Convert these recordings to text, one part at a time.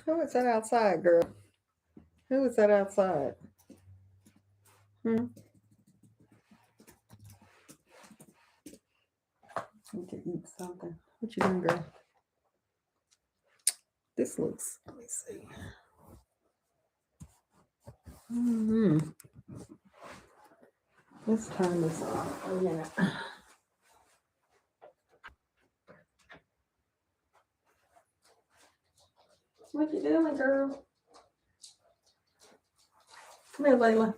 Who is that outside, girl? Who is that outside? Hmm? Need to eat something. What you doing, girl? This looks, let me see. Hmm. Let's turn this off a minute. What you doing, girl? Come here, Layla.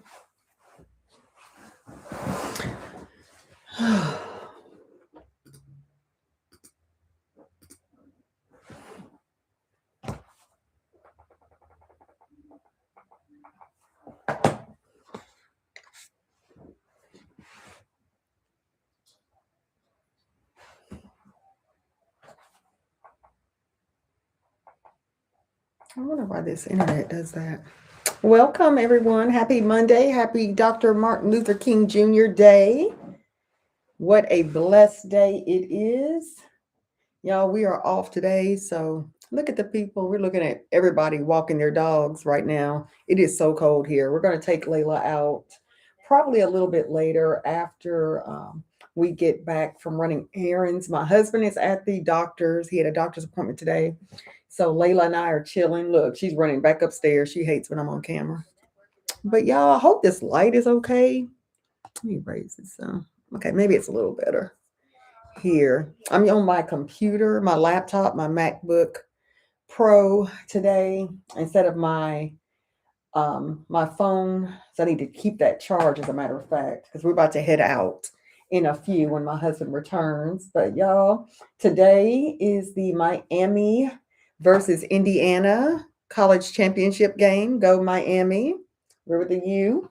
I wonder why this internet does that. Welcome, everyone. Happy Monday. Happy Dr. Martin Luther King Jr. Day. What a blessed day it is. Y'all, we are off today. So look at the people. We're looking at everybody walking their dogs right now. It is so cold here. We're going to take Layla out probably a little bit later after we get back from running errands. My husband is at the doctor's. He had a doctor's appointment today. So Layla and I are chilling. Look, she's running back upstairs. She hates when I'm on camera. But y'all, I hope this light is okay. Let me raise this. Okay, maybe it's a little better here. I'm on my computer, my laptop, my MacBook Pro today instead of my phone. So I need to keep that charge, as a matter of fact, because we're about to head out in a few when my husband returns. But y'all, today is the Miami versus Indiana college championship game. Go Miami. We're with the U.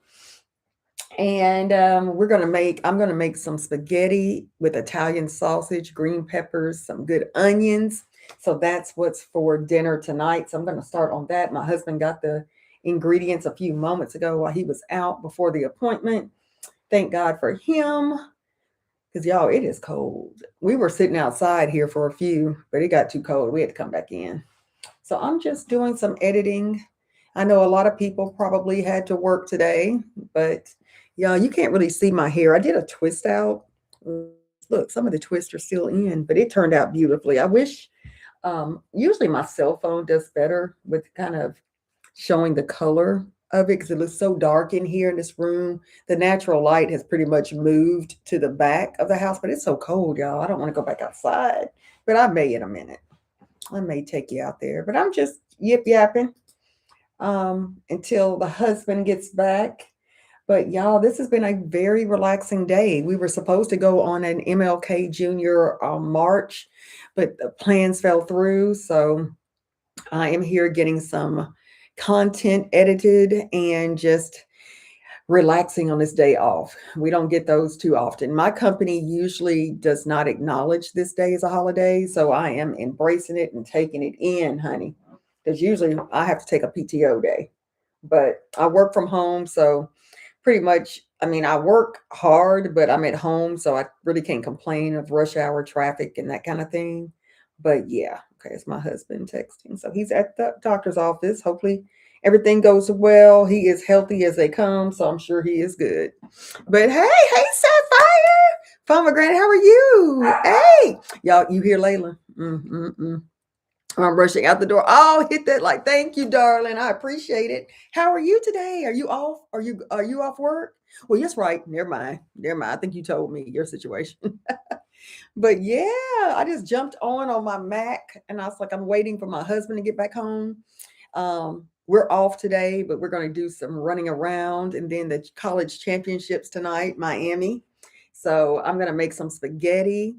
And I'm gonna make some spaghetti with Italian sausage, green peppers, some good onions. So that's what's for dinner tonight. So I'm gonna start on that. My husband got the ingredients a few moments ago while he was out before the appointment. Thank God for him. Because y'all, it is cold. We were sitting outside here for a few, but it got too cold. We had to come back in. So I'm just doing some editing. I know a lot of people probably had to work today, but yeah, you can't really see my hair. I did a twist out. Look, some of the twists are still in, but it turned out beautifully. I wish, usually my cell phone does better with kind of showing the color of it because it looks so dark in here in this room. The natural light has pretty much moved to the back of the house, but it's so cold, y'all. I don't want to go back outside, but I may in a minute. I may take you out there, but I'm just yip yapping until the husband gets back. But y'all, this has been a very relaxing day. We were supposed to go on an MLK Jr. March, but the plans fell through. So I am here getting some content edited and just relaxing on this day off. We don't get those too often. My company usually does not acknowledge this day as a holiday, so I am embracing it and taking it in, honey. Because usually I have to take a PTO day, but I work from home, so pretty much, I mean, I work hard, but I'm at home, so I really can't complain of rush hour traffic and that kind of thing. But yeah, okay, it's my husband texting. So he's at the doctor's office. Hopefully everything goes well. He is healthy as they come, so I'm sure he is good. But hey, Sapphire, Pomegranate, how are you? Hey, y'all, you hear Layla? Mm-mm-mm. I'm rushing out the door. Oh, hit that like, thank you, darling. I appreciate it. How are you today? Are you off? Are you off work? Well, yes, right. Never mind. Never mind. I think you told me your situation. But yeah, I just jumped on my Mac and I was like, I'm waiting for my husband to get back home. We're off today, but we're going to do some running around and then the college championships tonight, Miami. So I'm going to make some spaghetti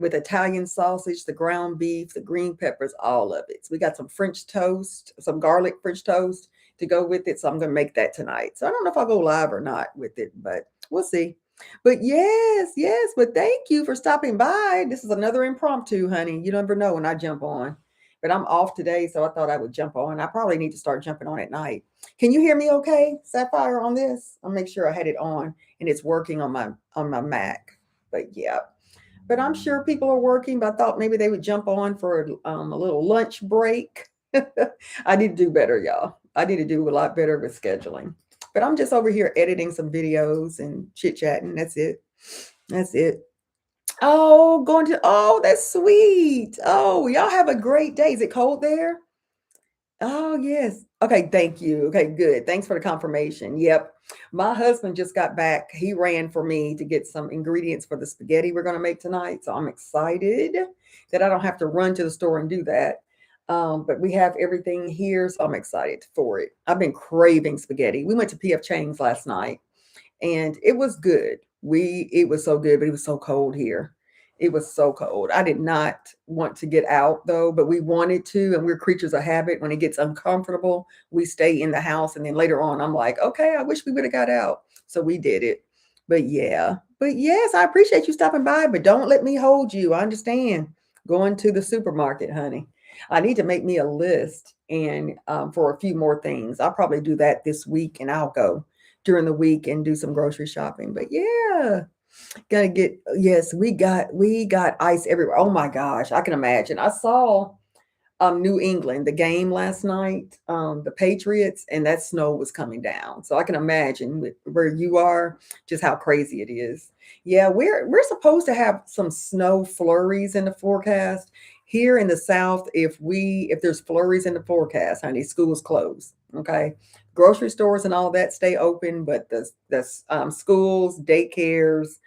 with Italian sausage, the ground beef, the green peppers, all of it. So we got some French toast, some garlic French toast to go with it. So I'm going to make that tonight. So I don't know if I'll go live or not with it, but we'll see. But yes, yes. But thank you for stopping by. This is another impromptu, honey. You never know when I jump on. But I'm off today, so I thought I would jump on. I probably need to start jumping on at night. Can you hear me okay, Sapphire, on this? I'll make sure I had it on and it's working on my Mac. But yeah. But I'm sure people are working, but I thought maybe they would jump on for a little lunch break. I need to do better, y'all. I need to do a lot better with scheduling. But I'm just over here editing some videos and chit chatting. That's it. That's it. Oh, going to, oh, that's sweet. Oh, y'all have a great day. Is it cold there? Oh, yes. Okay, thank you. Okay, good. Thanks for the confirmation. Yep. My husband just got back. He ran for me to get some ingredients for the spaghetti we're going to make tonight. So I'm excited that I don't have to run to the store and do that. But we have everything here, so I'm excited for it. I've been craving spaghetti. We went to PF Chang's last night and it was good. It was so good, but it was so cold here. It was so cold. I did not want to get out though, but we wanted to, and we're creatures of habit. When it gets uncomfortable, we stay in the house, and then later on, I'm like, okay, I wish we would have got out. So we did it. But yeah, but yes, I appreciate you stopping by, but don't let me hold you. I understand going to the supermarket, honey. I need to make me a list and for a few more things. I'll probably do that this week, and I'll go during the week and do some grocery shopping. But yeah, gotta get, yes, we got ice everywhere. Oh my gosh, I can imagine. I saw New England, the game last night, the Patriots, and that snow was coming down. So I can imagine where you are, just how crazy it is. Yeah, we're supposed to have some snow flurries in the forecast. Here in the South, if there's flurries in the forecast, honey, schools close. Okay. Grocery stores and all that stay open, but the schools, daycares,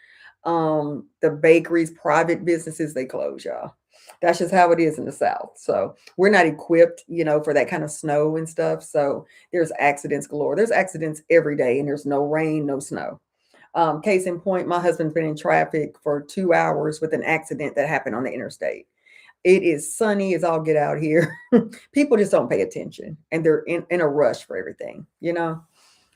the bakeries, private businesses, they close, y'all. That's just how it is in the South. So we're not equipped, for that kind of snow and stuff. So there's accidents galore. There's accidents every day, and there's no rain, no snow. Case in point, my husband's been in traffic for 2 hours with an accident that happened on the interstate. It is sunny as all get out here. People just don't pay attention, and they're in a rush for everything.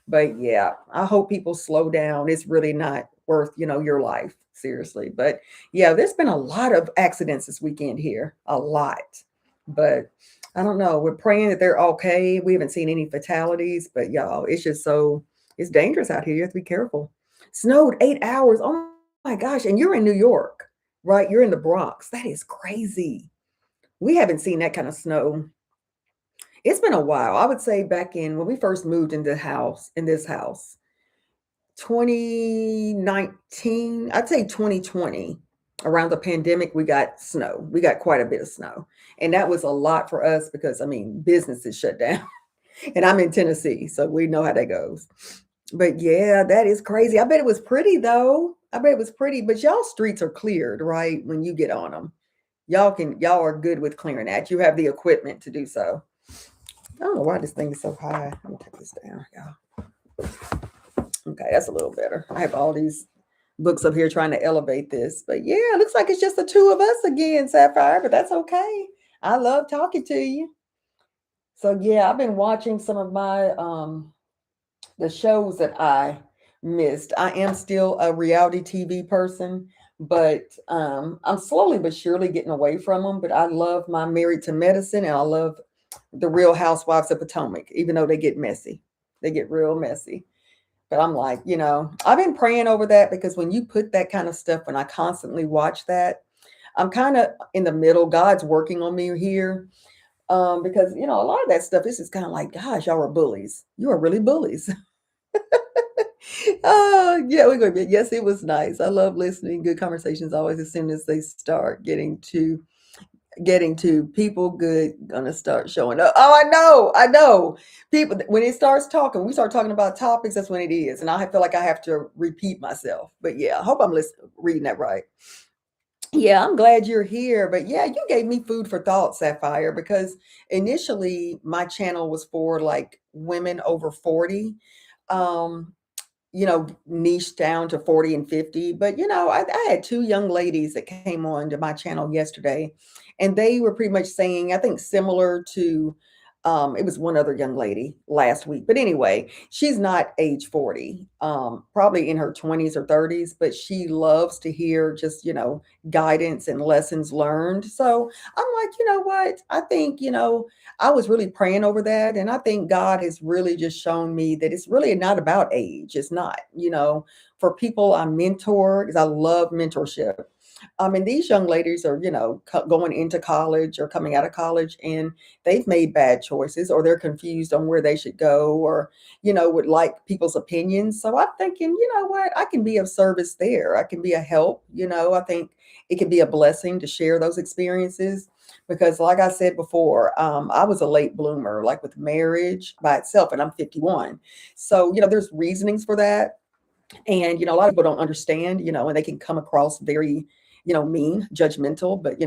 But yeah, I hope people slow down. It's really not worth, your life, seriously. But yeah, there's been a lot of accidents this weekend here, a lot. But I don't know. We're praying that they're okay. We haven't seen any fatalities, but y'all, it's dangerous out here. You have to be careful. Snowed 8 hours. Oh my gosh. And you're in New York, right? You're in the Bronx. That is crazy. We haven't seen that kind of snow. It's been a while. I would say back in when we first moved in this house, 2019, I'd say 2020, around the pandemic, we got snow. We got quite a bit of snow. And that was a lot for us because, I mean, businesses shut down. And I'm in Tennessee, so we know how that goes. But yeah, that is crazy. I bet it was pretty though. I bet it was pretty, but y'all streets are cleared, right? When you get on them. Y'all are good with clearing that. You have the equipment to do so. I don't know why this thing is so high. Let me take this down, y'all. Okay, that's a little better. I have all these books up here trying to elevate this. But yeah, it looks like it's just the two of us again, Sapphire, but that's okay. I love talking to you. So yeah, I've been watching some of my the shows that I missed. I am still a reality TV person, but I'm slowly but surely getting away from them. But I love my Married to Medicine, and I love the Real Housewives of Potomac, even though they get messy. They get real messy. But I'm like, I've been praying over that because when you put that kind of stuff, when I constantly watch that, I'm kind of in the middle. God's working on me here. Because a lot of that stuff is just kind of like, gosh, y'all are bullies. You are really bullies. Oh, yeah, we're going to be. Yes, it was nice. I love listening. Good conversations always as soon as they start getting to people good gonna start showing up. Oh, I know. People when it starts talking, we start talking about topics, that's when it is. And I feel like I have to repeat myself. But yeah, I hope I'm reading that right. Yeah, I'm glad you're here. But yeah, you gave me food for thought, Sapphire, because initially my channel was for like women over 40. Um, niche down to 40 and 50. But, I had two young ladies that came on to my channel yesterday, and they were pretty much saying, I think similar to, it was one other young lady last week. But anyway, she's not age 40, probably in her 20s or 30s, but she loves to hear just, guidance and lessons learned. So I'm like, you know what? I think, I was really praying over that. And I think God has really just shown me that it's really not about age. It's not, for people I mentor, because I love mentorship. And these young ladies are, going into college or coming out of college, and they've made bad choices, or they're confused on where they should go, or, would like people's opinions. So I'm thinking, you know what? I can be of service there. I can be a help. I think it can be a blessing to share those experiences because, like I said before, I was a late bloomer, like with marriage by itself, and I'm 51. So, there's reasonings for that. And, a lot of people don't understand, and they can come across very, mean, judgmental, but,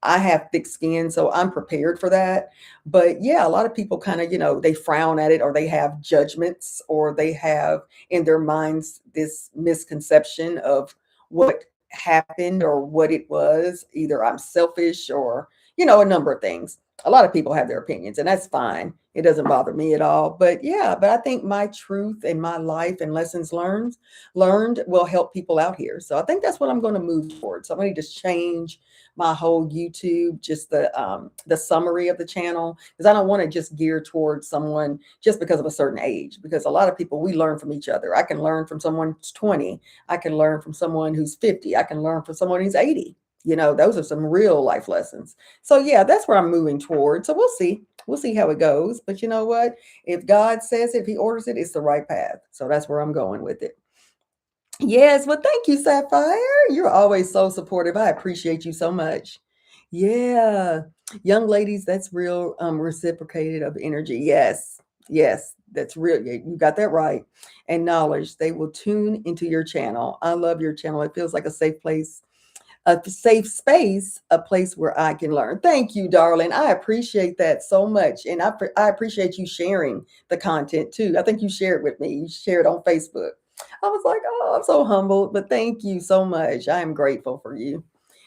I have thick skin, so I'm prepared for that. But yeah, a lot of people kind of, they frown at it, or they have judgments, or they have in their minds this misconception of what happened or what it was. Either I'm selfish or, a number of things. A lot of people have their opinions, and that's fine. It doesn't bother me at all. But yeah, but I think my truth and my life and lessons learned will help people out here. So I think that's what I'm going to move towards. So I'm going to just change my whole YouTube, just the summary of the channel, because I don't want to just gear towards someone just because of a certain age. Because a lot of people, we learn from each other. I can learn from someone who's 20. I can learn from someone who's 50. I can learn from someone who's 80. Those are some real life lessons. So yeah, that's where I'm moving towards. So we'll see. We'll see how it goes. But you know what? If God says it, if He orders it, it's the right path. So that's where I'm going with it. Yes, well, thank you, Sapphire. You're always so supportive. I appreciate you so much. Yeah. Young ladies, that's real reciprocated of energy. Yes. Yes, that's real. You got that right. And knowledge. They will tune into your channel. I love your channel. It feels like a safe place, a safe space, a place where I can learn. Thank you, darling. I appreciate that so much. And I appreciate you sharing the content too. I think you shared with me. You shared on Facebook. I was like, oh, I'm so humbled, but thank you so much. I am grateful for you.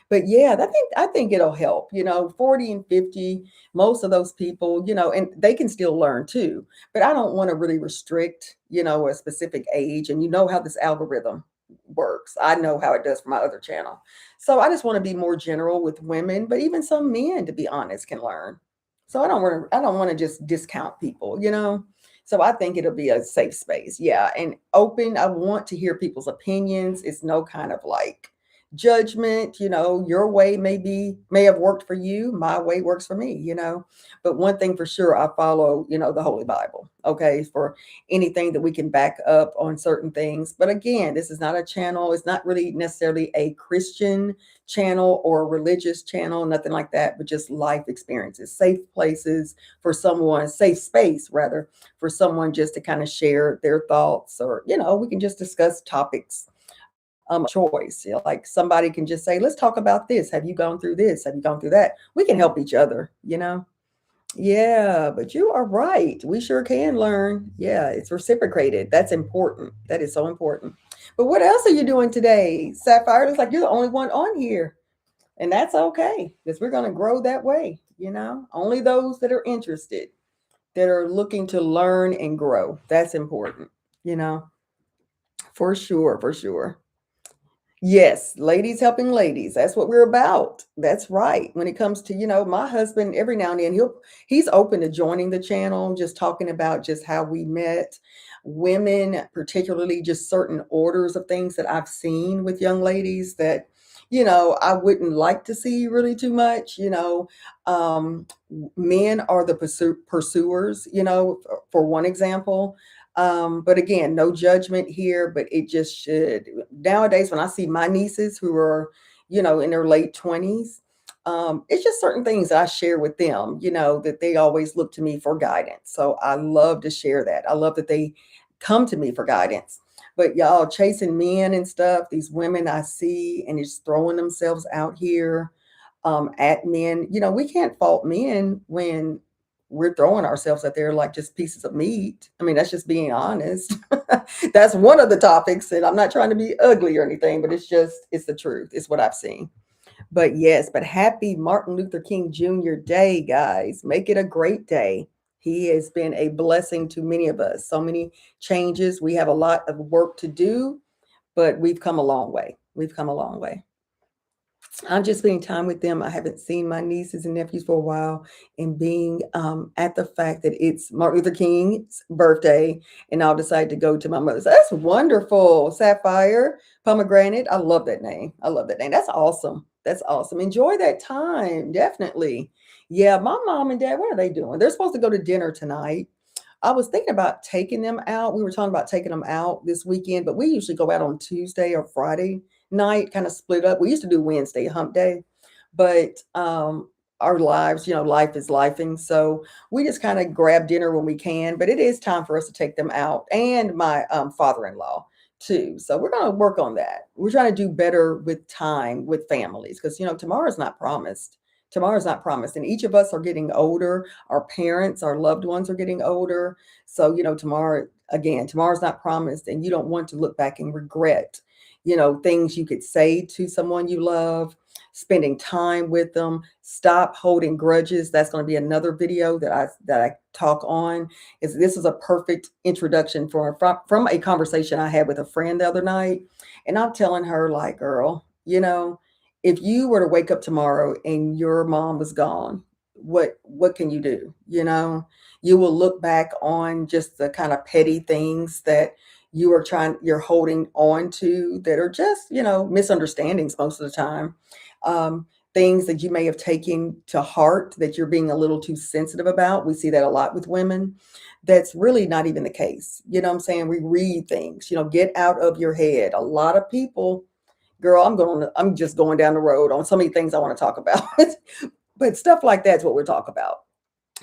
But yeah, I think it'll help, 40 and 50, most of those people, and they can still learn too. But I don't want to really restrict, a specific age. And you know how this algorithm works. I know how it does for my other channel. So I just want to be more general with women, but even some men, to be honest, can learn. So I don't want to just discount people. So I think it'll be a safe space. Yeah. And open. I want to hear people's opinions. It's no kind of like judgment. Your way may have worked for you. My way works for me. But one thing for sure, I follow, the Holy Bible. Okay. For anything that we can back up on certain things. But again, this is not a channel. It's not really necessarily a Christian channel or a religious channel, nothing like that, but just life experiences, safe places for someone, safe space rather, for someone just to kind of share their thoughts, or, we can just discuss topics choice. Like somebody can just say, let's talk about this. Have you gone through this? Have you gone through that? We can help each other. Yeah, but you are right. We sure can learn. Yeah, it's reciprocated. That's important. That is so important. But what else are you doing today? Sapphire, looks like you're the only one on here. And that's okay, because we're going to grow that way. Only those that are interested, that are looking to learn and grow. That's important, you know, for sure, for sure. Yes, ladies helping ladies. That's what we're about. That's right. When it comes to, my husband, every now and then he's open to joining the channel, just talking about just how we met women, particularly just certain orders of things that I've seen with young ladies that, I wouldn't like to see really too much. Um, Men are the pursuers, for one example. But again, no judgment here, but it just should. Nowadays, when I see my nieces who are, in their late 20s, it's just certain things I share with them, that they always look to me for guidance. So I love to share that. I love that they come to me for guidance. But y'all chasing men and stuff, these women I see and just throwing themselves out here at men. We can't fault men when we're throwing ourselves out there like just pieces of meat. I mean, that's just being honest. That's one of the topics, and I'm not trying to be ugly or anything, but it's the truth. It's what I've seen. But yes, but happy Martin Luther King Jr. Day, guys. Make it a great day. He has been a blessing to many of us. So many changes. We have a lot of work to do, but we've come a long way. We've come a long way. I'm just spending time with them. I haven't seen my nieces and nephews for a while, and being at the fact that it's Martin Luther King's birthday, and I'll decide to go to my mother's. That's wonderful. Sapphire, pomegranate. I love that name. I love that name. That's awesome. That's awesome. Enjoy that time. Definitely. Yeah, my mom and dad, what are they doing? They're supposed to go to dinner tonight. I was thinking about taking them out. We were talking about taking them out this weekend, but we usually go out on Tuesday or Friday night, kind of split up. We used to do Wednesday, hump day, but our lives, life is lifing. So we just kind of grab dinner when we can, but it is time for us to take them out, and my father-in-law too. So we're going to work on that. We're trying to do better with time with families because, tomorrow's not promised. Tomorrow's not promised. And each of us are getting older. Our parents, our loved ones are getting older. So, tomorrow, again, tomorrow's not promised. And you don't want to look back and regret, things you could say to someone you love, spending time with them, stop holding grudges. That's going to be another video that I talk on. This is a perfect introduction from a conversation I had with a friend the other night. And I'm telling her, like, girl, if you were to wake up tomorrow and your mom was gone, what can you do? You will look back on just the kind of petty things that you're holding on to that are just, misunderstandings most of the time. Things that you may have taken to heart that you're being a little too sensitive about. We see that a lot with women. That's really not even the case. You know what I'm saying? We read things, get out of your head. A lot of people, girl, I'm just going down the road on so many things I want to talk about. But stuff like that's what we're talking about.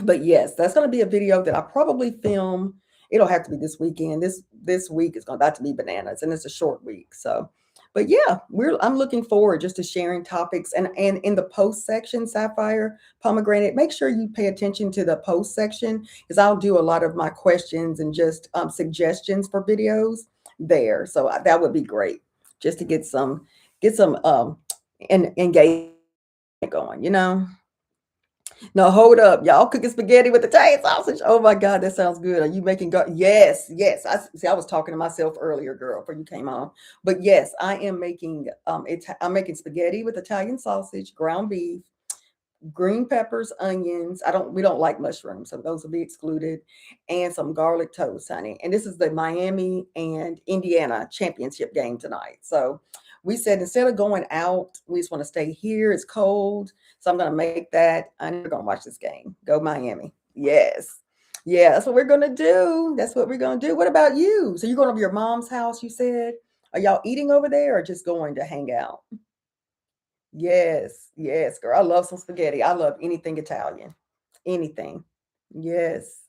But yes, that's going to be a video that I probably film. It'll have to be this weekend. This week is going about to be bananas, and it's a short week. So, but yeah, I'm looking forward just to sharing topics, and in the post section, Sapphire, pomegranate. Make sure you pay attention to the post section because I'll do a lot of my questions and just suggestions for videos there. So that would be great just to get some and engagement going. No, hold up. Y'all cooking spaghetti with Italian sausage. Oh my God, that sounds good. Are you making Yes, yes. I was talking to myself earlier, girl, before you came on. But yes, I am making I'm making spaghetti with Italian sausage, ground beef, green peppers, onions. We don't like mushrooms, so those will be excluded, and some garlic toast, honey. And this is the Miami and Indiana championship game tonight. So we said instead of going out, we just want to stay here. It's cold. So I'm gonna make that. I'm never gonna watch this game. Go Miami. Yes. Yeah, that's what we're gonna do. That's what we're gonna do. What about you? So you're going over to your mom's house, you said? Are y'all eating over there or just going to hang out? Yes, yes, girl. I love some spaghetti. I love anything Italian. Anything. Yes.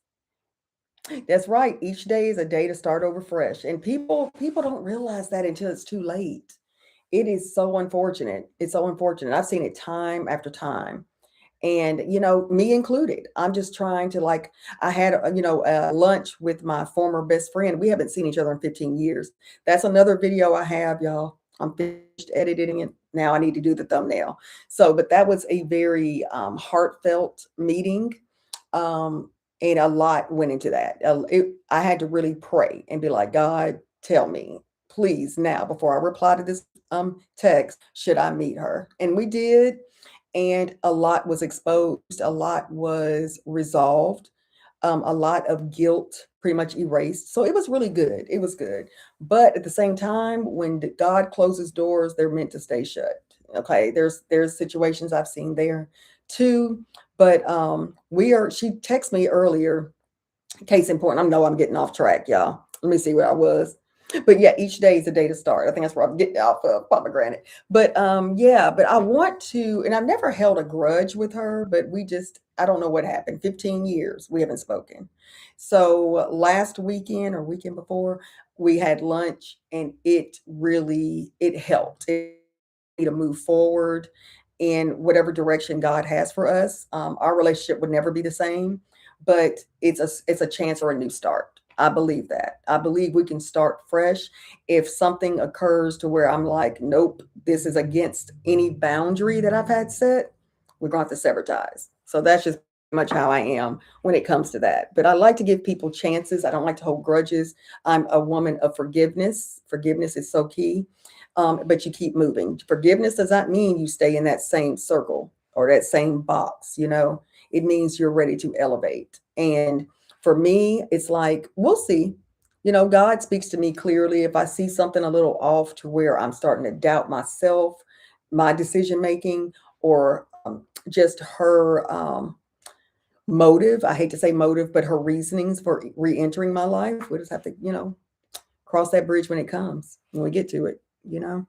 That's right. Each day is a day to start over fresh. And people don't realize that until it's too late. It is so unfortunate. It's so unfortunate. I've seen it time after time. And me included. I'm just trying to, like, I had a lunch with my former best friend. We haven't seen each other in 15 years. That's another video I have, y'all. I'm finished editing it now. I need to do the thumbnail. So but that was a very heartfelt meeting, and a lot went into that. I had to really pray and be like, God, tell me please now before I reply to this text, should I meet her? And we did, and a lot was exposed, a lot was resolved, a lot of guilt pretty much erased. So it was really good. It was good. But at the same time, when God closes doors, they're meant to stay shut. Okay, there's situations I've seen there too. But she texted me earlier. Case in point, I know I'm getting off track, y'all. Let me see where I was. But yeah, each day is a day to start. I think that's where I'm getting off of pomegranate. But yeah, but I want to, and I've never held a grudge with her, but I don't know what happened. 15 years we haven't spoken. So last weekend or weekend before, we had lunch, and it helped. To move forward in whatever direction God has for us. Our relationship would never be the same, but it's a chance for a new start. I believe that. I believe we can start fresh. If something occurs to where I'm like, nope, this is against any boundary that I've had set, we're going to have to sever ties. So that's just much how I am when it comes to that. But I like to give people chances. I don't like to hold grudges. I'm a woman of forgiveness. Forgiveness is so key. but you keep moving. Forgiveness does not mean you stay in that same circle or that same box, you know. It means you're ready to elevate. And for me, it's like, we'll see. You know, God speaks to me clearly. If I see something a little off to where I'm starting to doubt myself, my decision making, or just her motive. I hate to say motive, but her reasonings for re entering my life. We just have to, you know, cross that bridge when it comes, when we get to it, you know.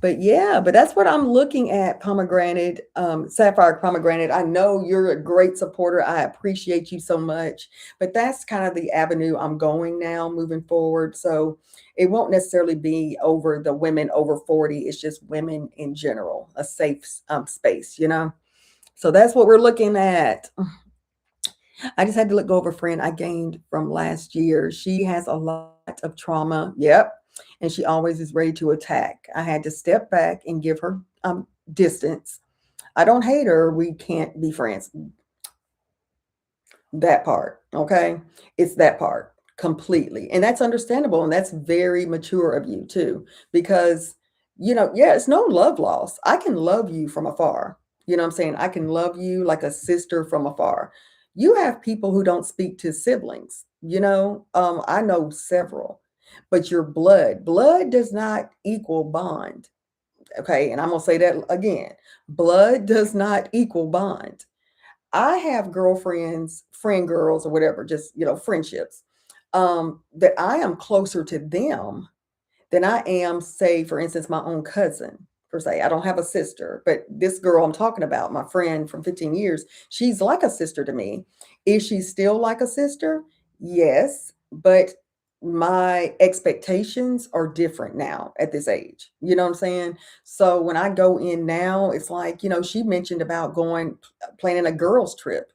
But yeah, but that's what I'm looking at, pomegranate, sapphire pomegranate. I know you're a great supporter. I appreciate you so much. But that's kind of the avenue I'm going now, moving forward. So it won't necessarily be over the women over 40. It's just women in general, a safe space, you know. So that's what we're looking at. I just had to let go of a friend I gained from last year. She has a lot of trauma. Yep. And she always is ready to attack. I had to step back and give her distance. I don't hate her. We can't be friends. That part. Okay. It's that part completely. And that's understandable. And that's very mature of you too, because, you know, yeah, it's no love loss. I can love you from afar. You know what I'm saying? I can love you like a sister from afar. You have people who don't speak to siblings, you know, I know several, but your blood does not equal bond. Okay. And I'm going to say that again, blood does not equal bond. I have girlfriends, friend girls, or whatever, just, you know, friendships, that I am closer to them than I am, say, for instance, my own cousin, per se. I don't have a sister, but this girl I'm talking about, my friend from 15 years, she's like a sister to me. Is she still like a sister? Yes, but my expectations are different now at this age. You know what I'm saying? So when I go in now, it's like, you know, she mentioned about going, planning a girls' trip.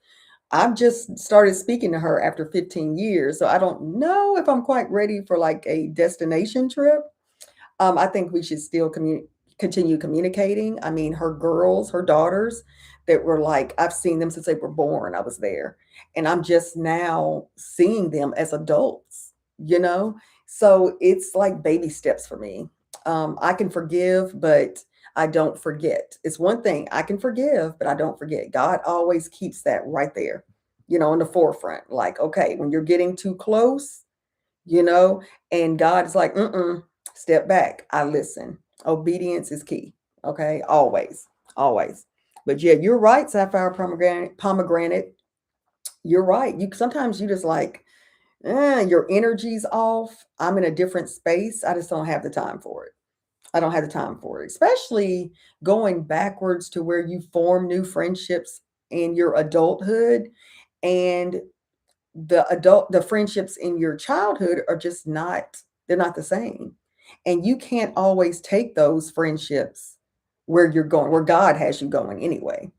I've just started speaking to her after 15 years. So I don't know if I'm quite ready for like a destination trip. I think we should still continue communicating. I mean, her girls, her daughters, that were like, I've seen them since they were born. I was there. And I'm just now seeing them as adults, you know? So it's like baby steps for me. I can forgive, but I don't forget. It's one thing I can forgive, but I don't forget. God always keeps that right there, you know, in the forefront. Like, okay, when you're getting too close, you know, and God is like, step back. I listen. Obedience is key. Okay. Always, always. But yeah, you're right, sapphire pomegranate. You're right. You sometimes you just like, your energy's off. I'm in a different space. I just don't have the time for it. I don't have the time for it, especially going backwards to where you form new friendships in your adulthood, and the friendships in your childhood are just not, they're not the same. And you can't always take those friendships where you're going, where God has you going anyway,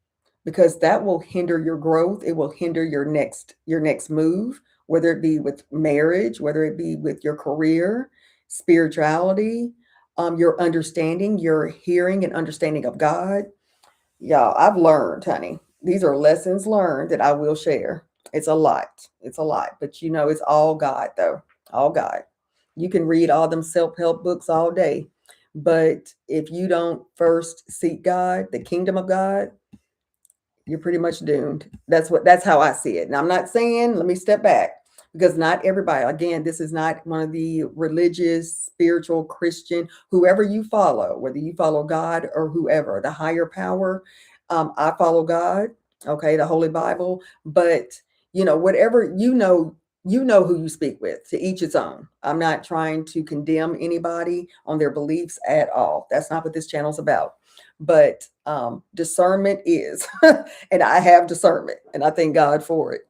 because that will hinder your growth. It will hinder your next move, whether it be with marriage, whether it be with your career, spirituality, your understanding, your hearing and understanding of God. Y'all, I've learned, honey. These are lessons learned that I will share. It's a lot. It's a lot. But you know, it's all God, though. All God. You can read all them self help books all day. But if you don't first seek God, the kingdom of God, you're pretty much doomed. That's how I see it. And I'm not saying, let me step back, because not everybody, again, this is not one of the religious, spiritual, Christian, whoever you follow, whether you follow God or whoever, the higher power. I follow God, okay, the Holy Bible, but you know, whatever you know who you speak with, to each its own. I'm not trying to condemn anybody on their beliefs at all. That's not what this channel's about. But discernment is, and I have discernment, and I thank God for it.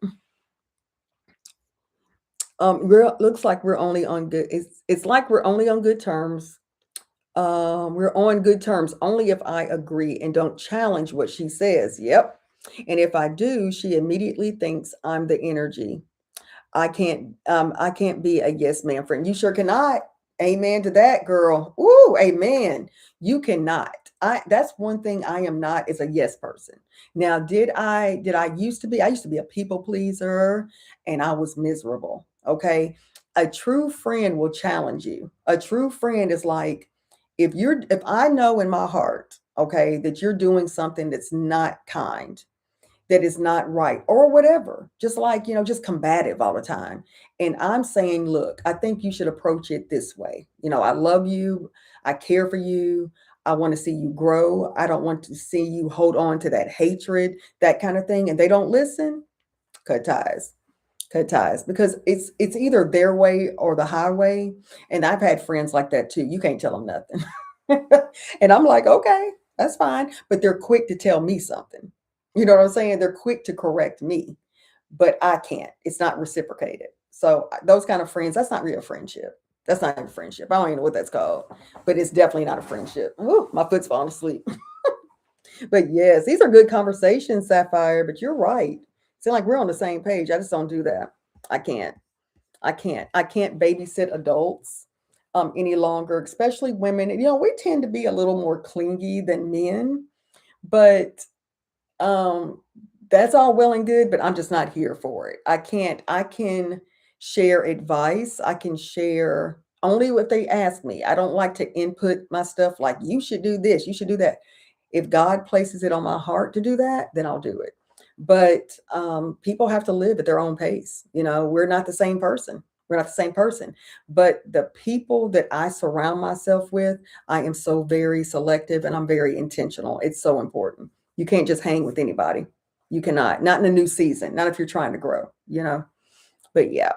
Looks like we're only on good. It's like we're only on good terms. We're on good terms only if I agree and don't challenge what she says. Yep. And if I do, she immediately thinks I'm the energy. I can't be a yes man friend. You sure cannot. Amen to that, girl. Ooh, amen. You cannot. That's one thing I am not, is a yes person. Now, did I used to be? I used to be a people pleaser, and I was miserable. Okay. A true friend will challenge you. A true friend is like, if I know in my heart, okay, that you're doing something that's not kind, that is not right, or whatever, just like, just combative all the time. And I'm saying, look, I think you should approach it this way. I love you. I care for you. I want to see you grow. I don't want to see you hold on to that hatred, that kind of thing. And they don't listen, cut ties. Cut ties, because it's either their way or the highway. And I've had friends like that too. You can't tell them nothing. And I'm like, okay, that's fine. But they're quick to tell me something. You know what I'm saying? They're quick to correct me, but I can't. It's not reciprocated. So those kind of friends, that's not real friendship. That's not even friendship. I don't even know what that's called, but it's definitely not a friendship. Ooh, my foot's falling asleep. But yes, these are good conversations, Sapphire. But you're right. Seem like we're on the same page. I just don't do that. I can't. I can't babysit adults any longer, especially women. We tend to be a little more clingy than men, but um, that's all well and good, but I'm just not here for it. I can't. I can share advice. I can share only what they ask me. I don't like to input my stuff like, you should do this, you should do that. If God places it on my heart to do that, then I'll do it. But people have to live at their own pace. We're not the same person. We're not the same person. But the people that I surround myself with, I am so very selective and I'm very intentional. It's so important. You can't just hang with anybody. You cannot. Not in a new season. Not if you're trying to grow. But yeah.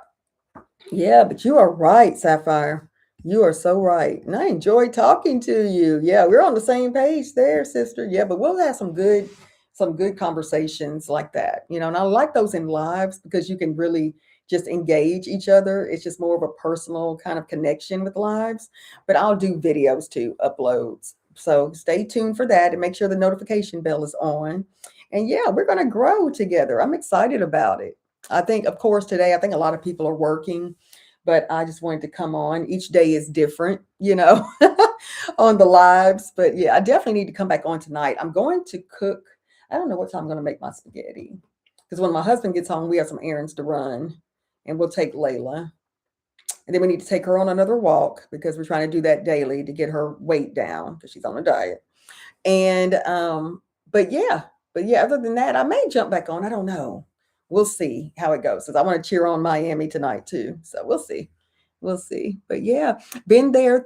Yeah, but you are right, Sapphire. You are so right. And I enjoyed talking to you. Yeah, we're on the same page there, sister. Yeah, but we'll have some good conversations like that. And I like those in lives because you can really just engage each other. It's just more of a personal kind of connection with lives. But I'll do videos too, uploads. So stay tuned for that and make sure the notification bell is on. And yeah, we're going to grow together. I'm excited about it. I think, of course, today, I think a lot of people are working, but I just wanted to come on. Each day is different, on the lives. But yeah, I definitely need to come back on tonight. I'm going to cook. I don't know what time I'm going to make my spaghetti because when my husband gets home, we have some errands to run and we'll take Layla. And then we need to take her on another walk because we're trying to do that daily to get her weight down because she's on a diet. And but yeah, other than that, I may jump back on. I don't know. We'll see how it goes. Because I want to cheer on Miami tonight too. So we'll see. We'll see. But yeah, been there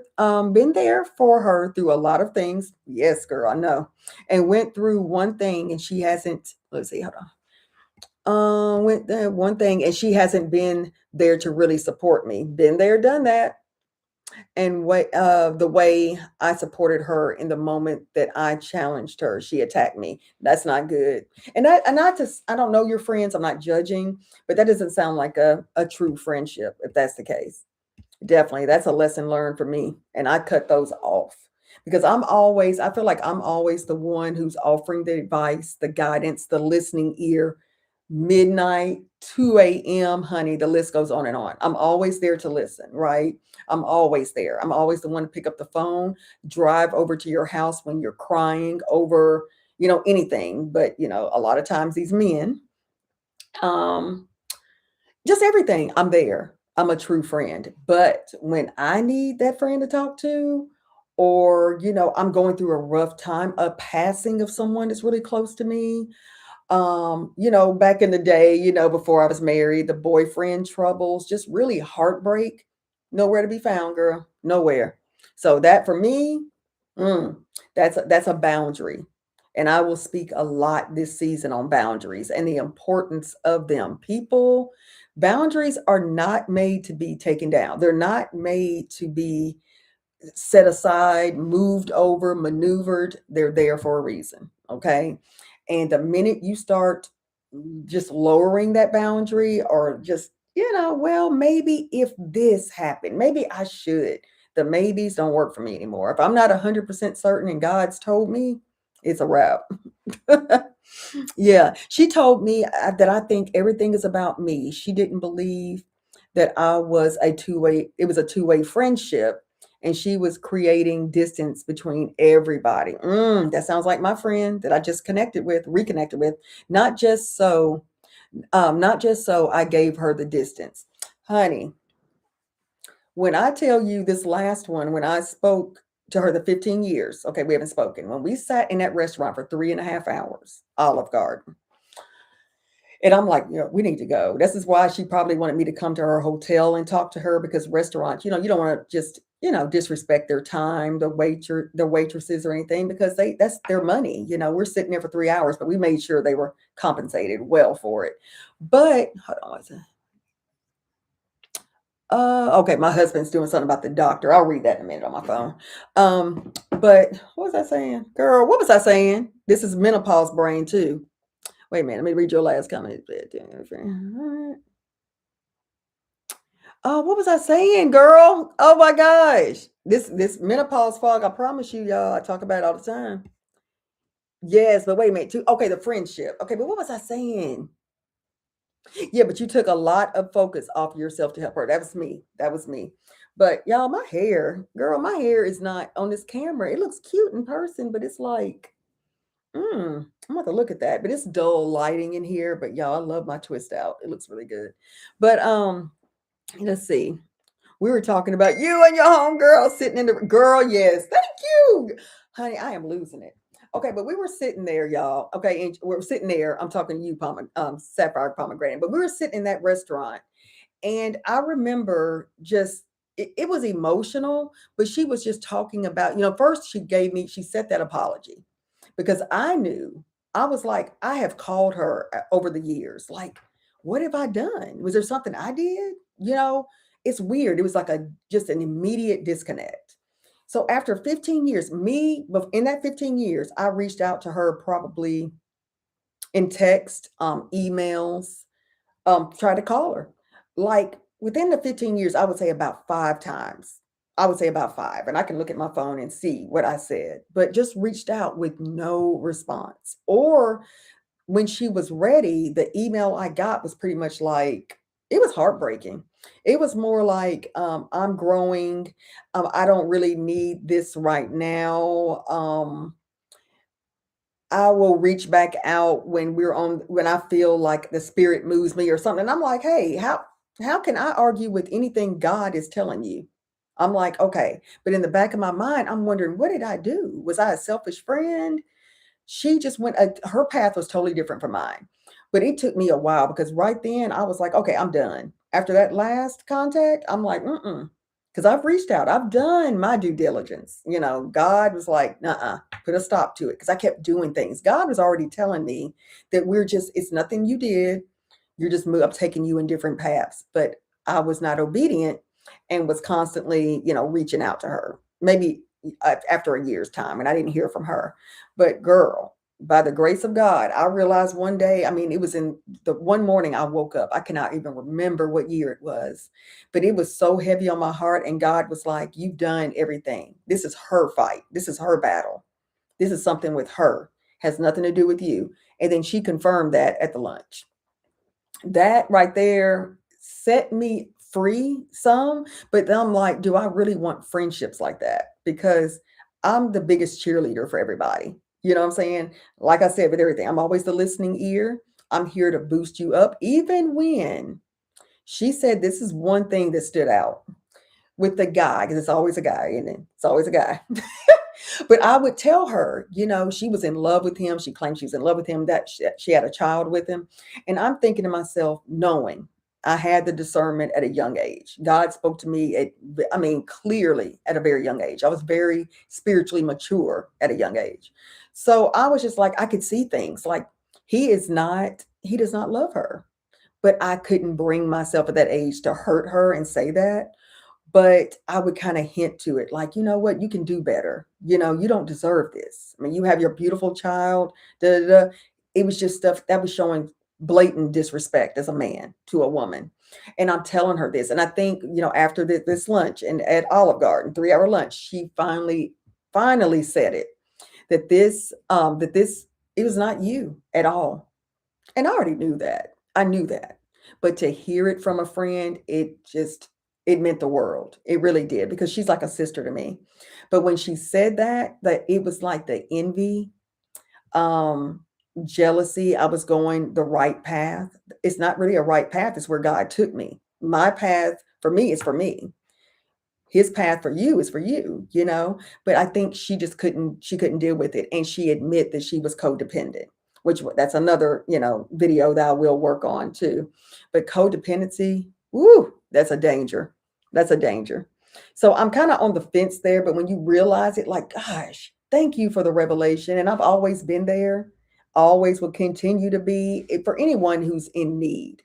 for her through a lot of things. Yes, girl, I know. And went through one thing and she hasn't, let's see, hold on. Went there one thing and she hasn't been there to really support me. Been there, done that, and the way I supported her in the moment that I challenged her, she attacked me. That's not good. And I don't know your friends. I'm not judging, but that doesn't sound like a true friendship. If that's the case, definitely that's a lesson learned for me. And I cut those off because I feel like I'm always the one who's offering the advice, the guidance, the listening ear, midnight, 2 a.m., honey, the list goes on and on. I'm always there to listen, right? I'm always there. I'm always the one to pick up the phone, drive over to your house when you're crying over, anything. But, a lot of times these men, um, just everything, I'm there. I'm a true friend. But when I need that friend to talk to, or, I'm going through a rough time, a passing of someone that's really close to me, back in the day, before I was married, the boyfriend troubles, just really heartbreak, nowhere to be found, girl, nowhere. So that for me, mm, that's a boundary. And I will speak a lot this season on boundaries and the importance of them. Boundaries are not made to be taken down. They're not made to be set aside, moved over, maneuvered. They're there for a reason. Okay. And the minute you start just lowering that boundary or just, well, maybe if this happened, maybe I should. The maybes don't work for me anymore. If I'm not 100% certain and God's told me, it's a wrap. Yeah, she told me that I think everything is about me. She didn't believe that it was a two-way friendship, and she was creating distance between everybody. That sounds like my friend that I just reconnected with. Not just so, I gave her the distance. Honey, when I tell you this last one, when I spoke to her the 15 years. Okay, we haven't spoken. When we sat in that restaurant for 3.5 hours, Olive Garden, and I'm like, we need to go. This is why she probably wanted me to come to her hotel and talk to her because restaurants, you don't want to just, disrespect their time, the waitresses or anything because that's their money. We're sitting there for 3 hours, but we made sure they were compensated well for it. But hold on, okay, my husband's doing something about the doctor. I'll read that in a minute on my phone. But what was I saying? Girl, what was I saying? This is menopause brain too. Wait a minute, let me read your last comment. Oh, what was I saying, girl? Oh my gosh. This menopause fog, I promise you, y'all, I talk about it all the time. Yes, but wait a minute, too. Okay, the friendship. Okay, but what was I saying? Yeah, but you took a lot of focus off yourself to help her. That was me. That was me. But y'all, my hair, girl, my hair is not on this camera. It looks cute in person, but it's like, I'm about to look at that. But it's dull lighting in here. But y'all, I love my twist out. It looks really good. But let's see. We were talking about you and your homegirl sitting in the girl. Yes, thank you, honey. I am losing it. Okay, but we were sitting there, y'all. Okay, and we were sitting there. I'm talking to you, Sapphire Pomegranate. But we were sitting in that restaurant, and I remember just it was emotional. But she was just talking about, first she said that apology because I knew I was like I have called her over the years, like what have I done? Was there something I did? It's weird. It was like a just an immediate disconnect. So after 15 years, in that 15 years, I reached out to her probably in text, emails, tried to call her. Like within the 15 years, I would say about 5 times. I would say about five, and I can look at my phone and see what I said, but just reached out with no response. Or when she was ready, the email I got was pretty much like it was heartbreaking. It was more like, I'm growing. I don't really need this right now. I will reach back out when I feel like the spirit moves me or something. And I'm like, hey, how can I argue with anything God is telling you? I'm like, okay. But in the back of my mind, I'm wondering, what did I do? Was I a selfish friend? She just went her path was totally different from mine. But it took me a while because right then I was like, okay, I'm done. After that last contact, I'm like, because I've reached out, I've done my due diligence. God was like, put a stop to it because I kept doing things. God was already telling me that it's nothing you did. You're just I'm taking you in different paths. But I was not obedient and was constantly, reaching out to her. Maybe after a year's time, and I didn't hear from her. But girl, by the grace of God, I realized one day, I mean, it was in the one morning I woke up. I cannot even remember what year it was, but it was so heavy on my heart. And God was like, you've done everything. This is her fight. This is her battle. This is something with her, has nothing to do with you. And then she confirmed that at the lunch. That right there set me free some, but then I'm like, do I really want friendships like that? Because I'm the biggest cheerleader for everybody. You know what I'm saying? Like I said, with everything, I'm always the listening ear. I'm here to boost you up. Even when she said this is one thing that stood out with the guy, because it's always a guy, isn't it? It's always a guy. But I would tell her, she was in love with him. She claimed she was in love with him, that she had a child with him. And I'm thinking to myself, knowing I had the discernment at a young age. God spoke to me, clearly at a very young age. I was very spiritually mature at a young age. So I was just like, I could see things like he does not love her. But I couldn't bring myself at that age to hurt her and say that. But I would kind of hint to it, like, you know what, you can do better. You don't deserve this. I mean, you have your beautiful child. Da, da, da. It was just stuff that was showing blatant disrespect as a man to a woman. And I'm telling her this. And I think, after this lunch and at Olive Garden, 3-hour lunch, she finally said it, that it was not you at all. And I already knew that. I knew that. But to hear it from a friend, it meant the world. It really did, because she's like a sister to me. But when she said that it was like the envy, um, jealousy, I was going the right path. It's not really a right path, it's where God took me. My path for me is for me. His path for you is for you, you know? But I think she couldn't deal with it, and she admit that she was codependent, which that's another, video that I will work on too. But codependency, woo, that's a danger. That's a danger. So I'm kind of on the fence there, but when you realize it, like, gosh, thank you for the revelation. And I've always been there, always will continue to be for anyone who's in need.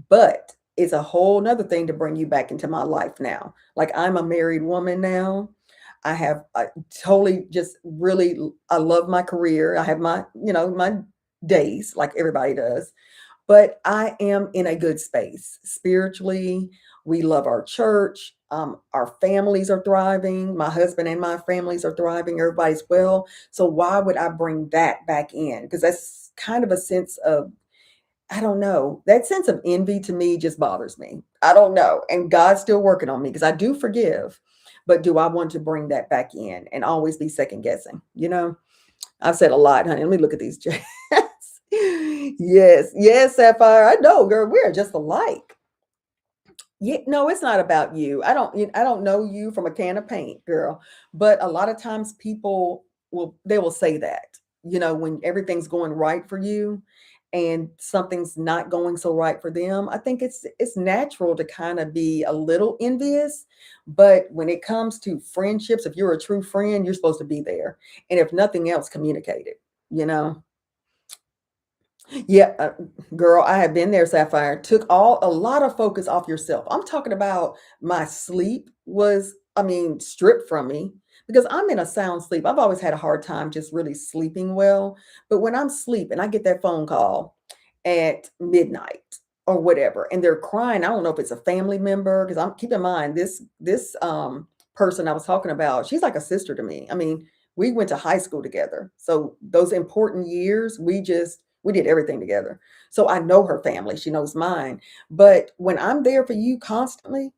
But it's a whole nother thing to bring you back into my life now. Like, I'm a married woman now. I totally just really, I love my career. I have my days like everybody does, but I am in a good space spiritually. We love our church. Our families are thriving. My husband and my families are thriving. Everybody's well. So why would I bring that back in? Because that's kind of a sense of, I don't know. That sense of envy to me just bothers me. I don't know. And God's still working on me because I do forgive. But do I want to bring that back in and always be second guessing? I've said a lot, honey. Let me look at these chats. Yes, yes, Sapphire. I know, girl. We're just alike. Yeah, no, it's not about you. I don't know you from a can of paint, girl. But a lot of times people will say that, when everything's going right for you and something's not going so right for them. I think it's natural to kind of be a little envious, but when it comes to friendships, if you're a true friend, you're supposed to be there. And if nothing else, communicate it, you know. Yeah, girl, I have been there, Sapphire. Took a lot of focus off yourself. I'm talking about my sleep was, I mean, stripped from me because I'm in a sound sleep. I've always had a hard time just really sleeping well. But when I'm sleeping, I get that phone call at midnight or whatever, and they're crying. I don't know if it's a family member because I'm keep in mind this person I was talking about, she's like a sister to me. I mean, we went to high school together. So those important years, we did everything together. So I know her family, she knows mine. But when I'm there for you constantly,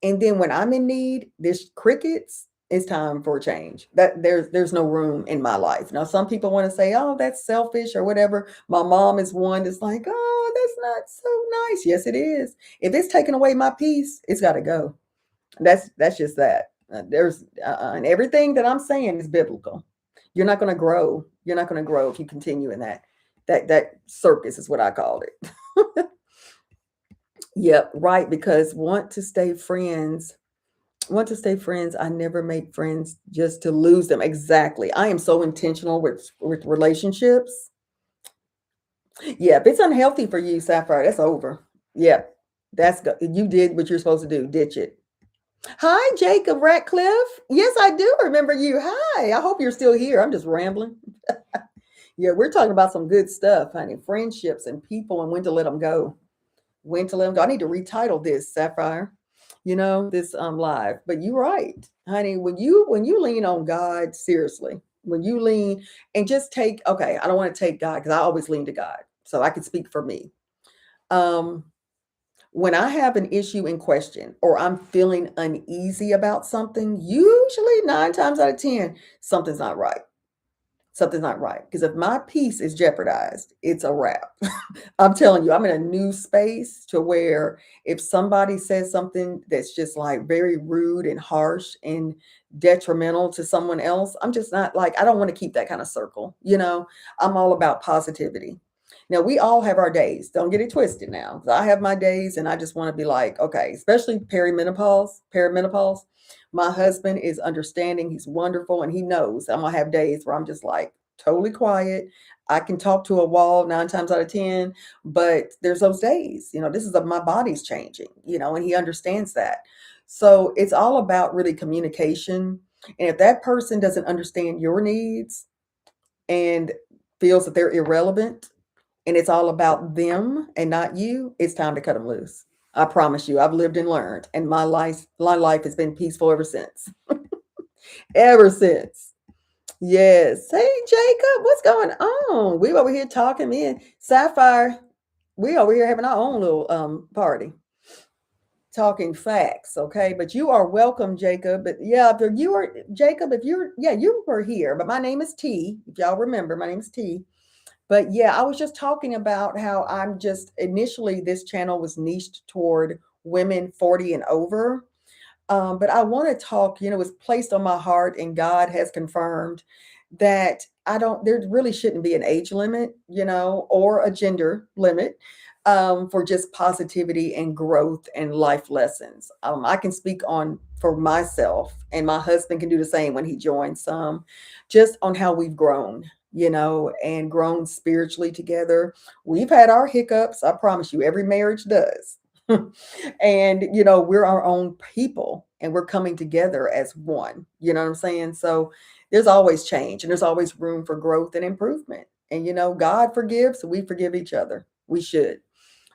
and then when I'm in need, there's crickets, it's time for a change. That there's no room in my life. Now, some people want to say, oh, that's selfish or whatever. My mom is one that's like, oh, that's not so nice. Yes, it is. If it's taking away my peace, it's got to go. That's just that. And everything that I'm saying is biblical. You're not going to grow. You're not going to grow if you continue in that circus is what I called it. Yep, right. Because want to stay friends. I never make friends just to lose them. Exactly. I am so intentional with relationships. Yeah, if it's unhealthy for you, Sapphire, that's over. Yeah, you did what you're supposed to do. Ditch it. Hi, Jacob Ratcliffe. Yes, I do remember you. Hi. I hope you're still here. I'm just rambling. Yeah, we're talking about some good stuff, honey. Friendships and people and when to let them go. When to let them go. I need to retitle this, Sapphire. This live. But you're right, honey. When you lean on God, seriously, when you lean and just take, okay, I don't want to take God because I always lean to God. So I can speak for me. Um, when I have an issue in question or I'm feeling uneasy about something, usually 9 times out of 10, something's not right. Something's not right. Because if my peace is jeopardized, it's a wrap. I'm telling you, I'm in a new space to where if somebody says something that's just like very rude and harsh and detrimental to someone else, I'm just not like, I don't want to keep that kind of circle. I'm all about positivity. Now, we all have our days. Don't get it twisted now. I have my days and I just want to be like, okay, especially perimenopause. My husband is understanding. He's wonderful. And he knows I'm going to have days where I'm just like totally quiet. I can talk to a wall 9 times out of 10, but there's those days, this is my body's changing, and he understands that. So it's all about really communication. And if that person doesn't understand your needs and feels that they're irrelevant and it's all about them and not you, it's time to cut them loose. I promise you, I've lived and learned, and my life has been peaceful ever since. Ever since. Yes. Hey, Jacob, what's going on? We over here talking, me and Sapphire. We over here having our own little party, talking facts. Okay, but you are welcome, Jacob. But yeah, if you are Jacob, if you're yeah, you were here. But my name is T. If y'all remember, my name is T. But yeah, I was just talking about how I'm just initially this channel was niched toward women 40 and over. But I want to talk, it's placed on my heart, and God has confirmed that there really shouldn't be an age limit, or a gender limit, for just positivity and growth and life lessons. I can speak on for myself, and my husband can do the same when he joins just on how we've grown, and grown spiritually together. We've had our hiccups. I promise you, every marriage does. And we're our own people, and we're coming together as one, you know what I'm saying? So there's always change, and there's always room for growth and improvement. And God forgives, so we forgive each other. We should.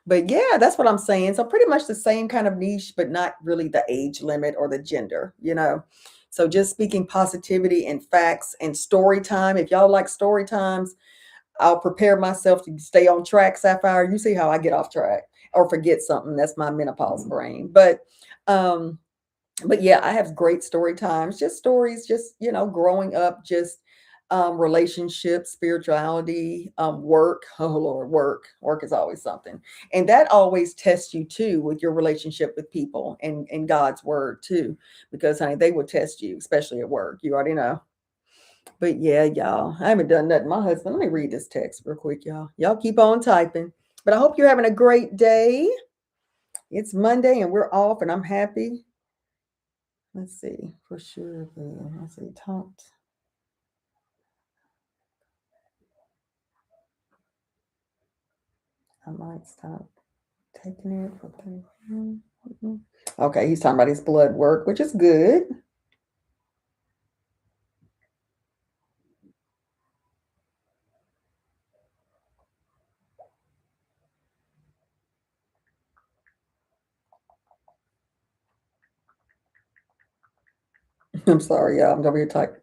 But yeah, that's what I'm saying. So pretty much the same kind of niche, but not really the age limit or the gender. So just speaking positivity and facts and story time. If y'all like story times, I'll prepare myself to stay on track, Sapphire. You see how I get off track or forget something. That's my menopause brain. But yeah, I have great story times, just stories, just growing up, just relationships, spirituality, work. Oh Lord, work is always something. And that always tests you too, with your relationship with people and God's word too, because honey, they will test you, especially at work. You already know. But yeah, y'all, I haven't done nothing. My husband, let me read this text real quick, y'all. Y'all keep on typing. But I hope you're having a great day. It's Monday and we're off, and I'm happy. Let's see, for sure. Let's see, talked. I might stop taking it for 30. Okay, he's talking about his blood work, which is good. I'm sorry, y'all. I'm over here typing.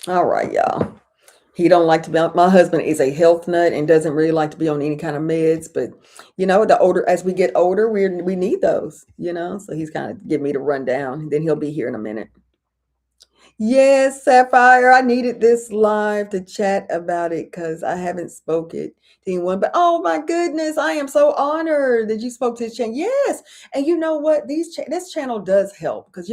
All right, y'all. He don't like to be. My husband is a health nut and doesn't really like to be on any kind of meds. But the older as we get older, we need those. So he's kind of giving me the rundown. Then he'll be here in a minute. Yes, Sapphire. I needed this live to chat about it because I haven't spoke it to anyone. But oh my goodness, I am so honored that you spoke to this channel. Yes, and you know what? This channel does help because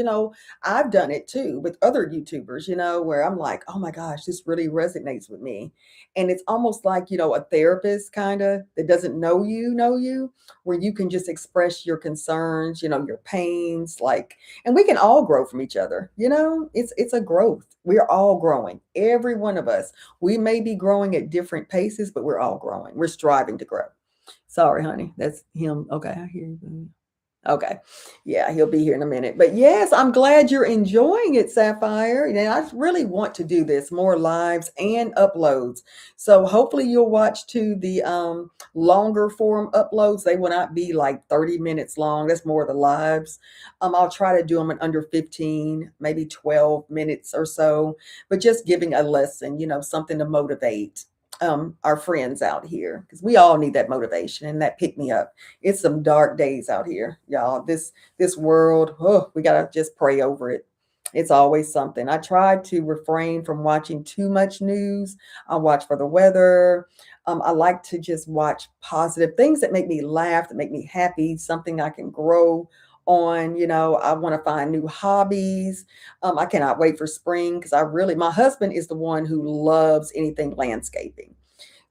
I've done it too with other YouTubers. Where I'm like, oh my gosh, this really resonates with me, and it's almost like a therapist kind of that doesn't know you, where you can just express your concerns, your pains, like, and we can all grow from each other. It's a growth. We're all growing, every one of us. We may be growing at different paces, but we're all growing. We're striving to grow. Sorry, honey, that's him. Okay, I hear you. Okay. Yeah, he'll be here in a minute. But yes, I'm glad you're enjoying it, Sapphire. And I really want to do this more lives and uploads. So hopefully you'll watch to the longer form uploads. They will not be like 30 minutes long. That's more of the lives. I'll try to do them in under 15, maybe 12 minutes or so, but just giving a lesson, something to motivate our friends out here, because we all need that motivation and that pick me up. It's some dark days out here, y'all. This world, oh, we gotta just pray over it. It's always something. I try to refrain from watching too much news. I watch for the weather. I like to just watch positive things that make me laugh, that make me happy, something I can grow on. I want to find new hobbies. I cannot wait for spring because my husband is the one who loves anything landscaping.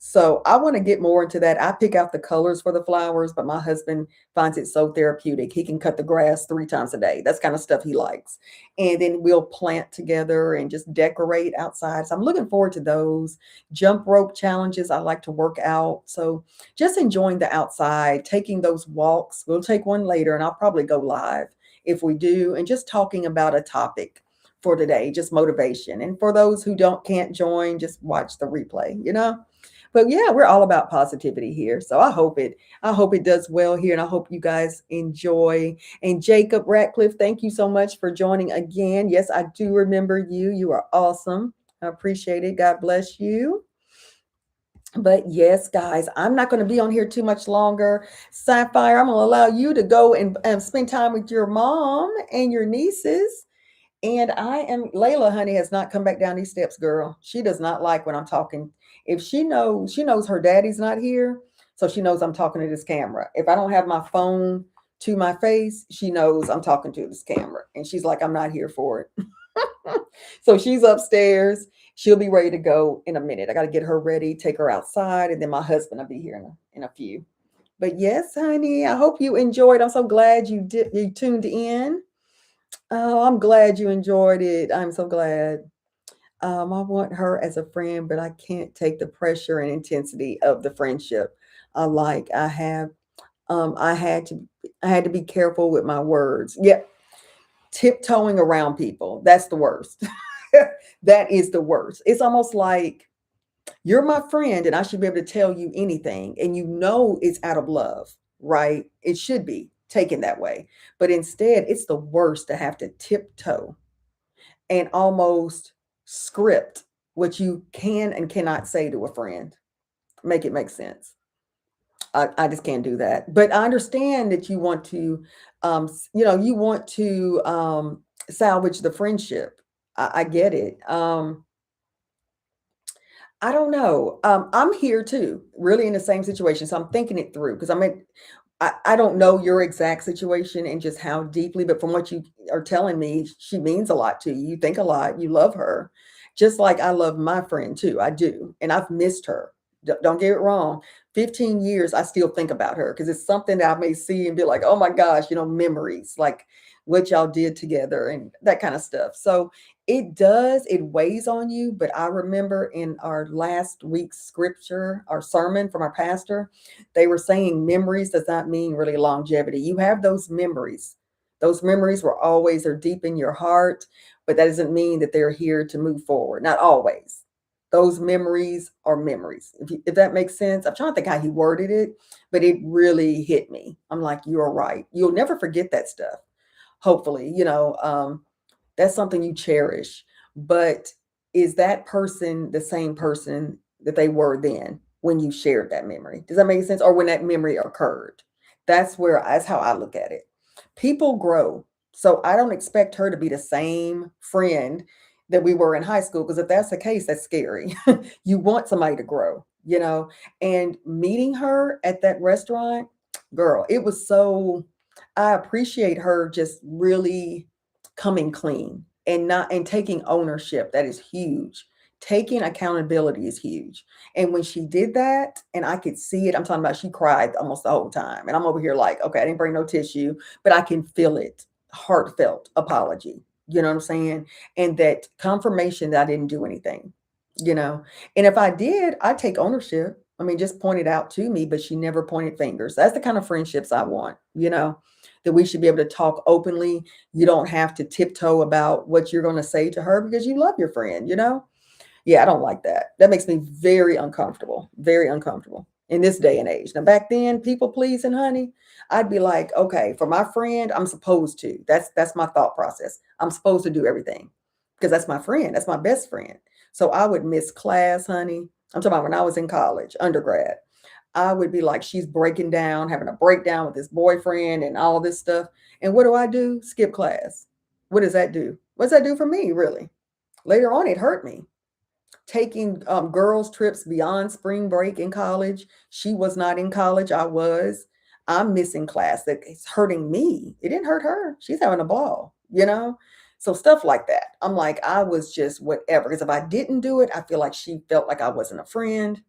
So I want to get more into that. I pick out the colors for the flowers, but my husband finds it so therapeutic. He can cut the grass 3 times a day. That's kind of stuff he likes. And then we'll plant together and just decorate outside. So I'm looking forward to those jump rope challenges. I like to work out. So just enjoying the outside, taking those walks. We'll take one later and I'll probably go live if we do, and just talking about a topic for today, just motivation. And for those who can't join, just watch the replay. But yeah, we're all about positivity here. So I hope it does well here, and I hope you guys enjoy. And Jacob Ratcliffe, thank you so much for joining again. Yes, I do remember you. You are awesome. I appreciate it. God bless you. But yes, guys, I'm not going to be on here too much longer. Sapphire, I'm going to allow you to go and spend time with your mom and your nieces. And Layla, honey, has not come back down these steps, girl. She does not like when I'm talking. If she knows her daddy's not here, so she knows I'm talking to this camera. If I don't have my phone to my face, she knows I'm talking to this camera. And she's like, I'm not here for it. So she's upstairs. She'll be ready to go in a minute. I got to get her ready, take her outside, and then my husband will be here in a few. But yes, honey, I hope you enjoyed. I'm so glad you tuned in. Oh, I'm glad you enjoyed it. I'm so glad. I want her as a friend, but I can't take the pressure and intensity of the friendship. I have, um, I had to, I had to be careful with my words. Yeah, tiptoeing around people. That's the worst. That is the worst. It's almost like you're my friend and I should be able to tell you anything. And you know it's out of love, right? It should be taken that way. But instead, it's the worst to have to tiptoe and almost script what you can and cannot say to a friend. Make it make sense. I just can't do that. But I understand that you want to, you want to salvage the friendship. I get it. I don't know. I'm here too, really in the same situation. So I'm thinking it through because I don't know your exact situation and just how deeply, but from what you are telling me, she means a lot to you. You think a lot, you love her, just like I love my friend too. I do. And I've missed her. Don't get it wrong. 15 years, I still think about her because it's something that I may see and be like, oh my gosh, memories like what y'all did together and that kind of stuff. So it weighs on you. But I remember in our last week's scripture, our sermon from our pastor, they were saying memories does not mean really longevity. You have those memories. Those memories are deep in your heart, but that doesn't mean that they're here to move forward. Not always. Those memories are memories. If that makes sense. I'm trying to think how he worded it, but it really hit me. I'm like, you're right. You'll never forget that stuff. Hopefully, that's something you cherish. But is that person the same person that they were then when you shared that memory? Does that make sense? Or when that memory occurred? That's how I look at it. People grow. So I don't expect her to be the same friend that we were in high school. Because if that's the case, that's scary. You want somebody to grow. And meeting her at that restaurant, girl, it was so I appreciate her just really coming clean and not and taking ownership. That is huge. Taking accountability is huge. And when she did that and I could see it, I'm talking about she cried almost the whole time. And I'm over here like, okay, I didn't bring no tissue, but I can feel it. Heartfelt apology. You know what I'm saying? And that confirmation that I didn't do anything, you know. And if I did, I'd take ownership. I mean, just point it out to me, but she never pointed fingers. That's the kind of friendships I want, that we should be able to talk openly. You don't have to tiptoe about what you're going to say to her because you love your friend. Yeah, I don't like that. That makes me very uncomfortable in this day and age. Now, back then, people pleasing, honey, I'd be like, okay, for my friend, I'm supposed to. That's my thought process. I'm supposed to do everything because that's my friend. That's my best friend. So I would miss class, honey. I'm talking about when I was in college, undergrad. I would be like, she's breaking down, having a breakdown with this boyfriend and all this stuff. And what do? Skip class. What does that do? What does that do for me, really? Later on, it hurt me. Taking girls' trips beyond spring break in college. She was not in college. I was. I'm missing class. That it's hurting me. It didn't hurt her. She's having a ball. So stuff like that. I'm like, I was just whatever. Because if I didn't do it, I feel like she felt like I wasn't a friend.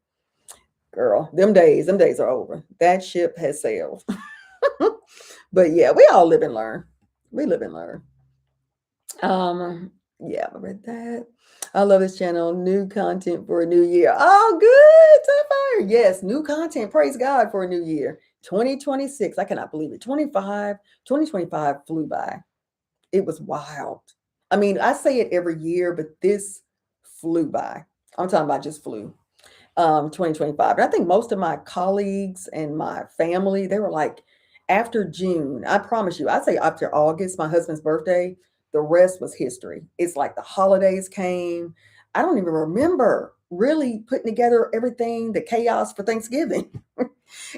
Girl, them days are over. That ship has sailed. But yeah, we all live and learn. We live and learn. Yeah, I read that. I love this channel. New content for a new year. Oh, good. Top fire. Yes, new content. Praise God for a new year. 2026. I cannot believe it. 2025 flew by. It was wild. I mean, I say it every year, but this flew by. I'm talking about just flew. 2025. And I think most of my colleagues and my family, they were like, after June, I promise you, I'd say after August, my husband's birthday, the rest was history. It's like the holidays came. I don't even remember really putting together everything, the chaos for Thanksgiving.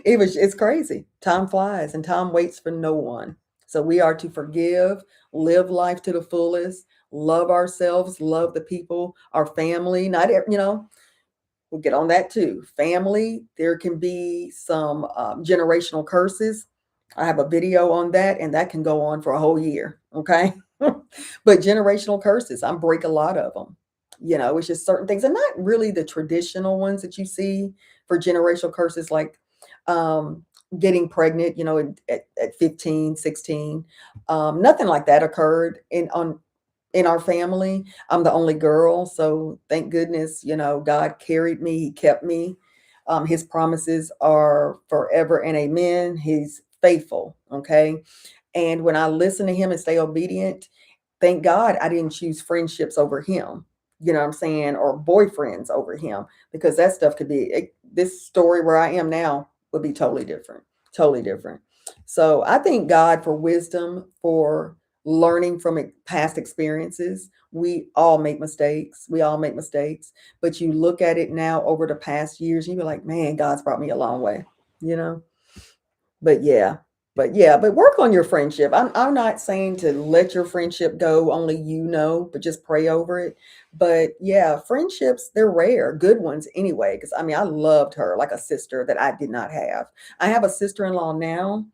It's crazy. Time flies and time waits for no one. So we are to forgive, live life to the fullest, love ourselves, love the people, our family. Not, we'll get on that too. Family, there can be some generational curses. I have a video on that, and that can go on for a whole year. Okay. But generational curses, I break a lot of them. It's just certain things, and not really the traditional ones that you see for generational curses, like um, getting pregnant, at 15, 16. Nothing like that occurred in our family. I'm the only girl, so thank goodness, God carried me, He kept me. His promises are forever and amen. He's faithful, okay? And when I listen to Him and stay obedient, thank God I didn't choose friendships over Him, you know what I'm saying, or boyfriends over Him, because that stuff could be this story where I am now would be totally different, totally different. So I thank God for wisdom, for learning from past experiences. We all make mistakes. We all make mistakes. But you look at it now over the past years, and you're like, man, God's brought me a long way, you know? But yeah, but work on your friendship. I'm not saying to let your friendship go, only but just pray over it. But yeah, friendships, they're rare, good ones anyway. Because I mean, I loved her like a sister that I did not have. I have a sister-in-law now.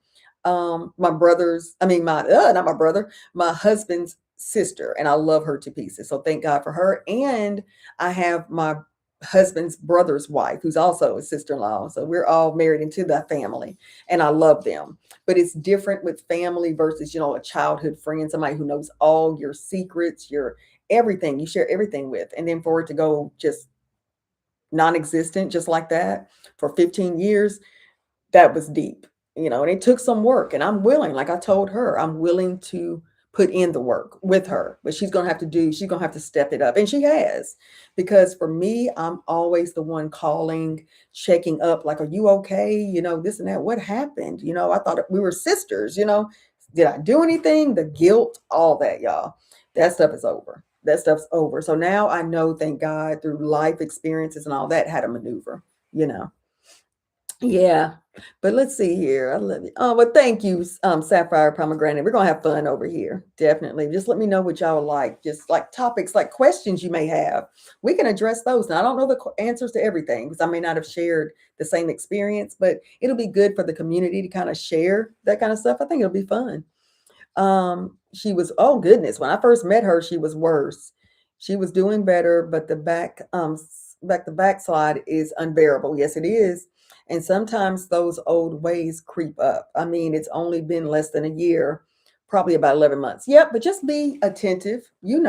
My brother's, I mean, not my brother, my husband's sister, and I love her to pieces. So thank God for her. And I have my husband's brother's wife, who's also a sister-in-law. So we're all married into the family, and I love them. But it's different with family versus, a childhood friend, somebody who knows all your secrets, your everything, you share everything with. And then for it to go just non-existent, just like that for 15 years, that was deep, and it took some work. And I'm willing, like I told her, I'm willing to put in the work with her, but she's going to have to step it up. And she has, because for me, I'm always the one calling, checking up, like, are you okay? This and that. What happened? I thought we were sisters, did I do anything? The guilt, all that, y'all, that stuff is over. That stuff's over. So now I know, thank God, through life experiences and all that, how to maneuver, you know. Yeah, but let's see here. I love it. Oh, well, thank you, Sapphire Pomegranate. We're gonna have fun over here. Definitely. Just let me know what y'all like. Just like topics, like questions you may have. We can address those. Now, I don't know the answers to everything because I may not have shared the same experience, but it'll be good for the community to kind of share that kind of stuff. I think it'll be fun. She was, oh goodness, when I first met her, she was worse. She was doing better, but the backslide is unbearable. Yes, it is. And sometimes those old ways creep up. I mean, it's only been less than a year, probably about 11 months. Yep, but just be attentive. You'll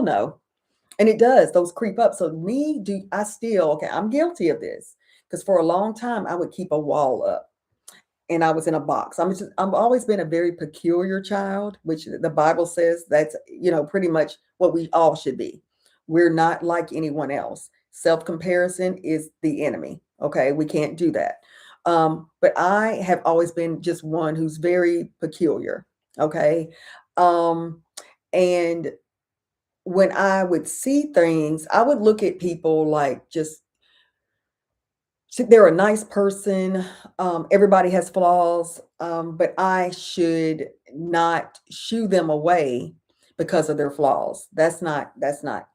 know. And it does, those creep up. So me, do I still, okay, I'm guilty of this because for a long time I would keep a wall up and I was in a box. I've always been a very peculiar child, which the Bible says that's, pretty much what we all should be. We're not like anyone else. Self-comparison is the enemy. Okay, we can't do that. But I have always been just one who's very peculiar. Okay. Um, and when I would see things, I would look at people like just they're a nice person. Everybody has flaws, but I should not shoo them away because of their flaws. That's not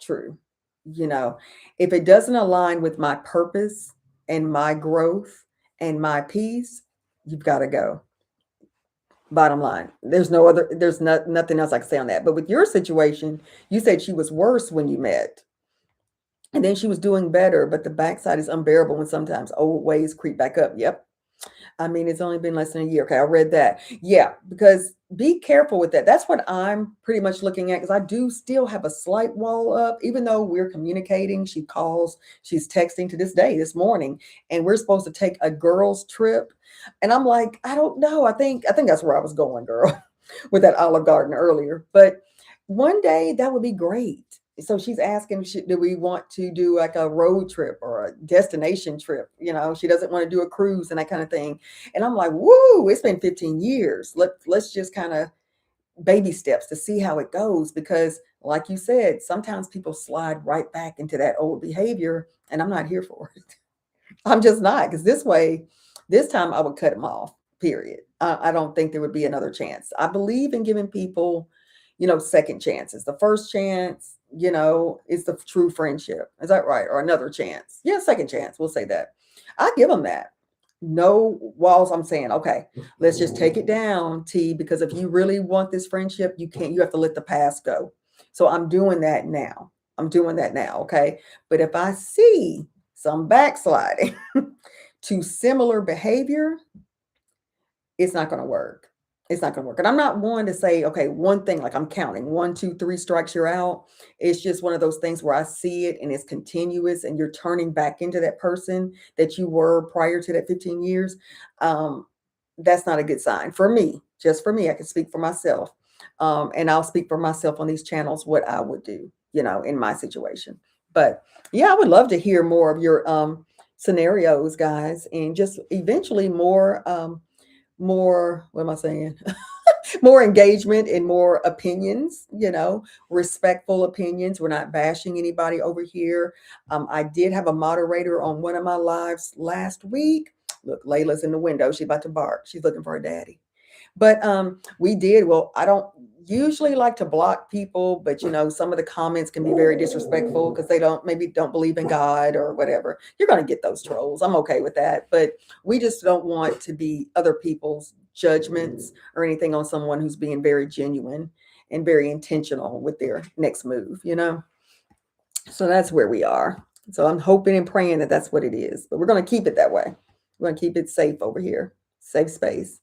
true. If it doesn't align with my purpose and my growth and my peace, you've got to go. Bottom line, there's nothing else I can say on that. But with your situation, you said she was worse when you met. And then she was doing better, but the backside is unbearable when sometimes old ways creep back up. Yep. I mean, it's only been less than a year. Okay, I read that. Yeah, because be careful with that. That's what I'm pretty much looking at because I do still have a slight wall up, even though we're communicating. She calls, she's texting to this day, this morning, and we're supposed to take a girls' trip. And I'm like, I don't know. I think that's where I was going, girl, with that Olive Garden earlier. But one day that would be great. So she's asking, do we want to do like a road trip or a destination trip? She doesn't want to do a cruise and that kind of thing. And I'm like, woo, it's been 15 years. Let's just kind of baby steps to see how it goes. Because like you said, sometimes people slide right back into that old behavior and I'm not here for it. I'm just not, because this time I would cut him off, period. I don't think there would be another chance. I believe in giving people, second chances. The first chance, is the true friendship. Is that right? Or another chance. Yeah, second chance. We'll say that. I give them that. No walls. I'm saying, okay, let's just take it down, T, because if you really want this friendship, you have to let the past go. So I'm doing that now. I'm doing that now. Okay. But if I see some backsliding to similar behavior, it's not going to work. It's not going to work. And I'm not one to say, okay, one thing, like I'm counting 1, 2, 3 strikes, you're out. It's just one of those things where I see it and it's continuous and you're turning back into that person that you were prior to that 15 years. Um, that's not a good sign for me. Just for me, I can speak for myself. And I'll speak for myself on these channels, what I would do, in my situation. But yeah, I would love to hear more of your scenarios, guys, and just eventually more, what am I saying? More engagement and more opinions, respectful opinions. We're not bashing anybody over here. I did have a moderator on one of my lives last week. Look, Layla's in the window. She's about to bark. She's looking for her daddy. But we did. Well, I don't usually like to block people, but some of the comments can be very disrespectful because they don't believe in God or whatever. You're going to get those trolls. I'm okay with that. But we just don't want to be other people's judgments or anything on someone who's being very genuine and very intentional with their next move. So that's where we are. So I'm hoping and praying that that's what it is. But we're going to keep it that way. We're going to keep it safe over here. Safe space.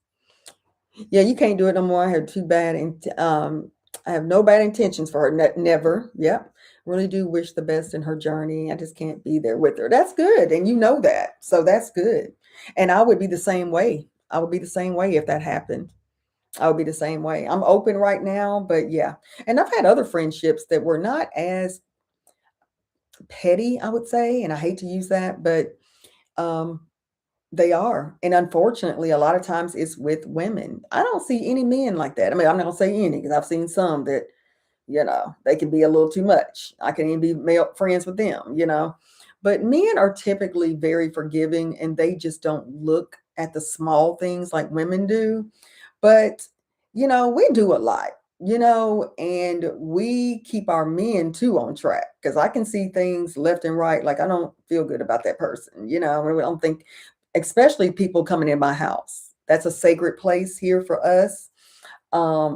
Yeah, you can't do it no more. I have too bad, and I have no bad intentions for her. Never. Yep. Really do wish the best in her journey. I just can't be there with her. That's good, and you know that, so that's good. And I would be the same way. I would be the same way if that happened. I would be the same way. I'm open right now, but yeah. And I've had other friendships that were not as petty, I would say, and I hate to use that, but um, they are. And unfortunately, a lot of times it's with women. I don't see any men like that. I mean, I'm not gonna say any because I've seen some that, they can be a little too much. I can even be male friends with them. But men are typically very forgiving and they just don't look at the small things like women do. But, we do a lot, and we keep our men too on track because I can see things left and right. Like, I don't feel good about that person, I don't think, especially people coming in my house. That's a sacred place here for us.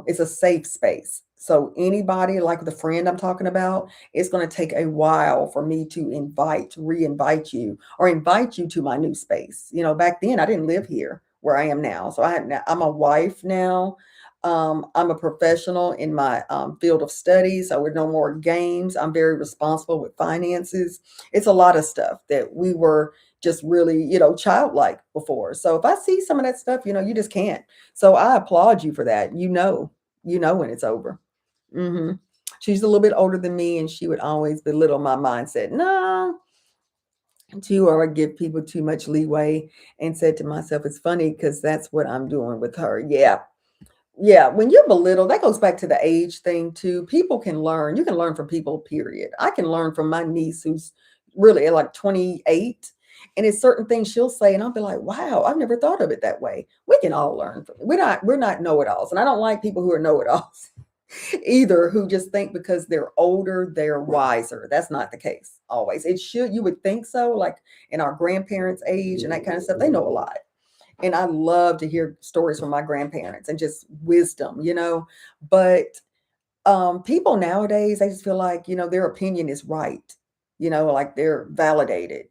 It's a safe space. So anybody like the friend I'm talking about, it's going to take a while for me to re-invite you or invite you to my new space. Back then I didn't live here where I am now. So I'm a wife now. I'm a professional in my field of studies. So we're no more games. I'm very responsible with finances. It's a lot of stuff that we were just really, childlike before. So if I see some of that stuff, you just can't. So I applaud you for that. When it's over. hmm She's a little bit older than me, and she would always belittle my mindset. No, or I give people too much leeway, and said to myself, it's funny because that's what I'm doing with her. Yeah. Yeah, when you're belittled, that goes back to the age thing too. People can learn. You can learn from people, period. I can learn from my niece who's really like 28. And it's certain things she'll say, and I'll be like, wow, I've never thought of it that way. We can all learn from it. We're not know-it-alls. And I don't like people who are know-it-alls either, who just think because they're older, they're wiser. That's not the case always. You would think so, like in our grandparents' age and that kind of stuff, they know a lot. And I love to hear stories from my grandparents and just wisdom. But people nowadays, they just feel like, their opinion is right, like they're validated.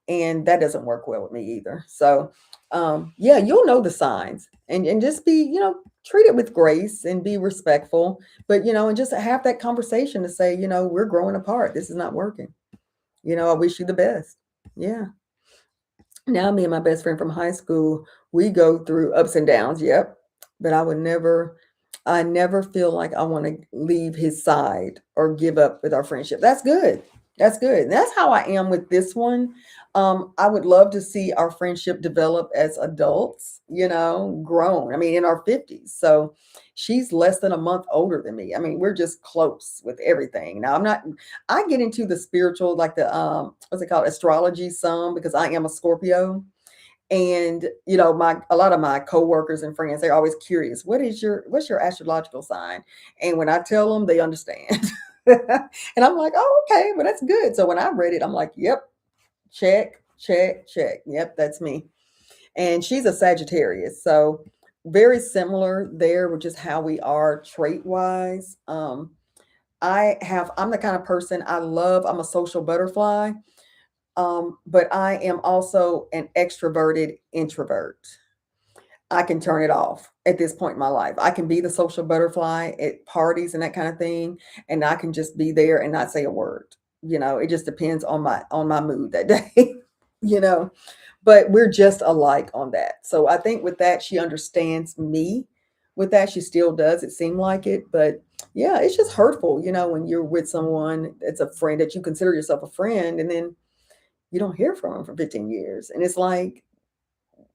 And that doesn't work well with me either. So yeah, you'll know the signs and just be, treat it with grace and be respectful, but and just have that conversation to say, we're growing apart. This is not working. I wish you the best. Yeah. Now me and my best friend from high school, we go through ups and downs. Yep. But I never feel like I want to leave his side or give up with our friendship. That's good. That's good. And that's how I am with this one. I would love to see our friendship develop as adults, grown. I mean, in our 50s. So she's less than a month older than me. I mean, we're just close with everything. Now I get into the spiritual, like the what's it called, astrology some because I am a Scorpio. And my a lot of my coworkers and friends, they're always curious, what's your astrological sign? And when I tell them, they understand. And I'm like, oh, okay, well, that's good. So when I read it, I'm like, yep, check, check, check. Yep, that's me. And she's a Sagittarius, so very similar there, which is how we are trait wise. I'm the kind of person, I'm a social butterfly, but I am also an extroverted introvert. I can turn it off at this point in my life. I can be the social butterfly at parties and that kind of thing, and I can just be there and not say a word. It just depends on my mood that day. you know. But we're just alike on that. So I think with that, she understands me. With that, she still does. It seemed like it, but yeah, it's just hurtful, when you're with someone that's a friend that you consider yourself a friend, and then you don't hear from them for 15 years, and it's like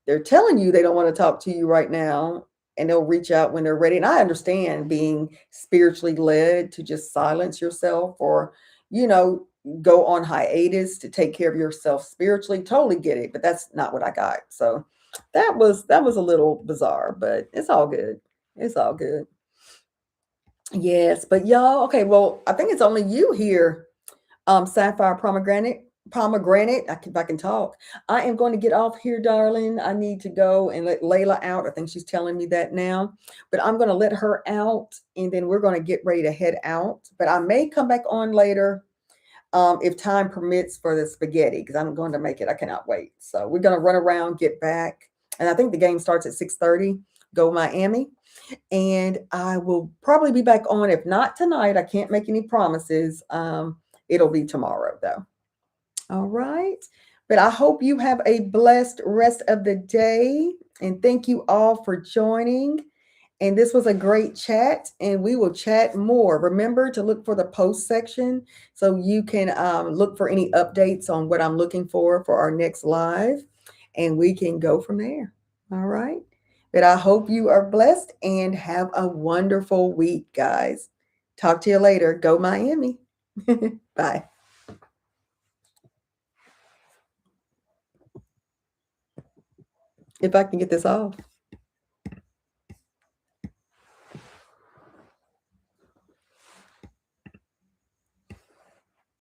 they're telling you they don't want to talk to you right now, and they'll reach out when they're ready. And I understand being spiritually led to just silence yourself, or you know go on hiatus to take care of yourself spiritually. Totally get it, but that's not what I got. So that was a little bizarre, but it's all good. It's all good. Yes, but y'all, okay, well, I think it's only you here, Sapphire Pomegranate. If I can talk. I am going to get off here, darling. I need to go and let Layla out. I think she's telling me that now. But I'm going to let her out, and then we're going to get ready to head out. But I may come back on later, if time permits, for the spaghetti, because I'm going to make it. I cannot wait. So we're going to run around, get back. And I think the game starts at 6:30. Go Miami. And I will probably be back on. If not tonight, I can't make any promises. It'll be tomorrow, though. All right. But I hope you have a blessed rest of the day. And thank you all for joining. And this was a great chat, and we will chat more. Remember to look for the post section so you can look for any updates on what I'm looking for our next live, and we can go from there. All right. But I hope you are blessed and have a wonderful week, guys. Talk to you later. Go Miami. Bye. If I can get this off.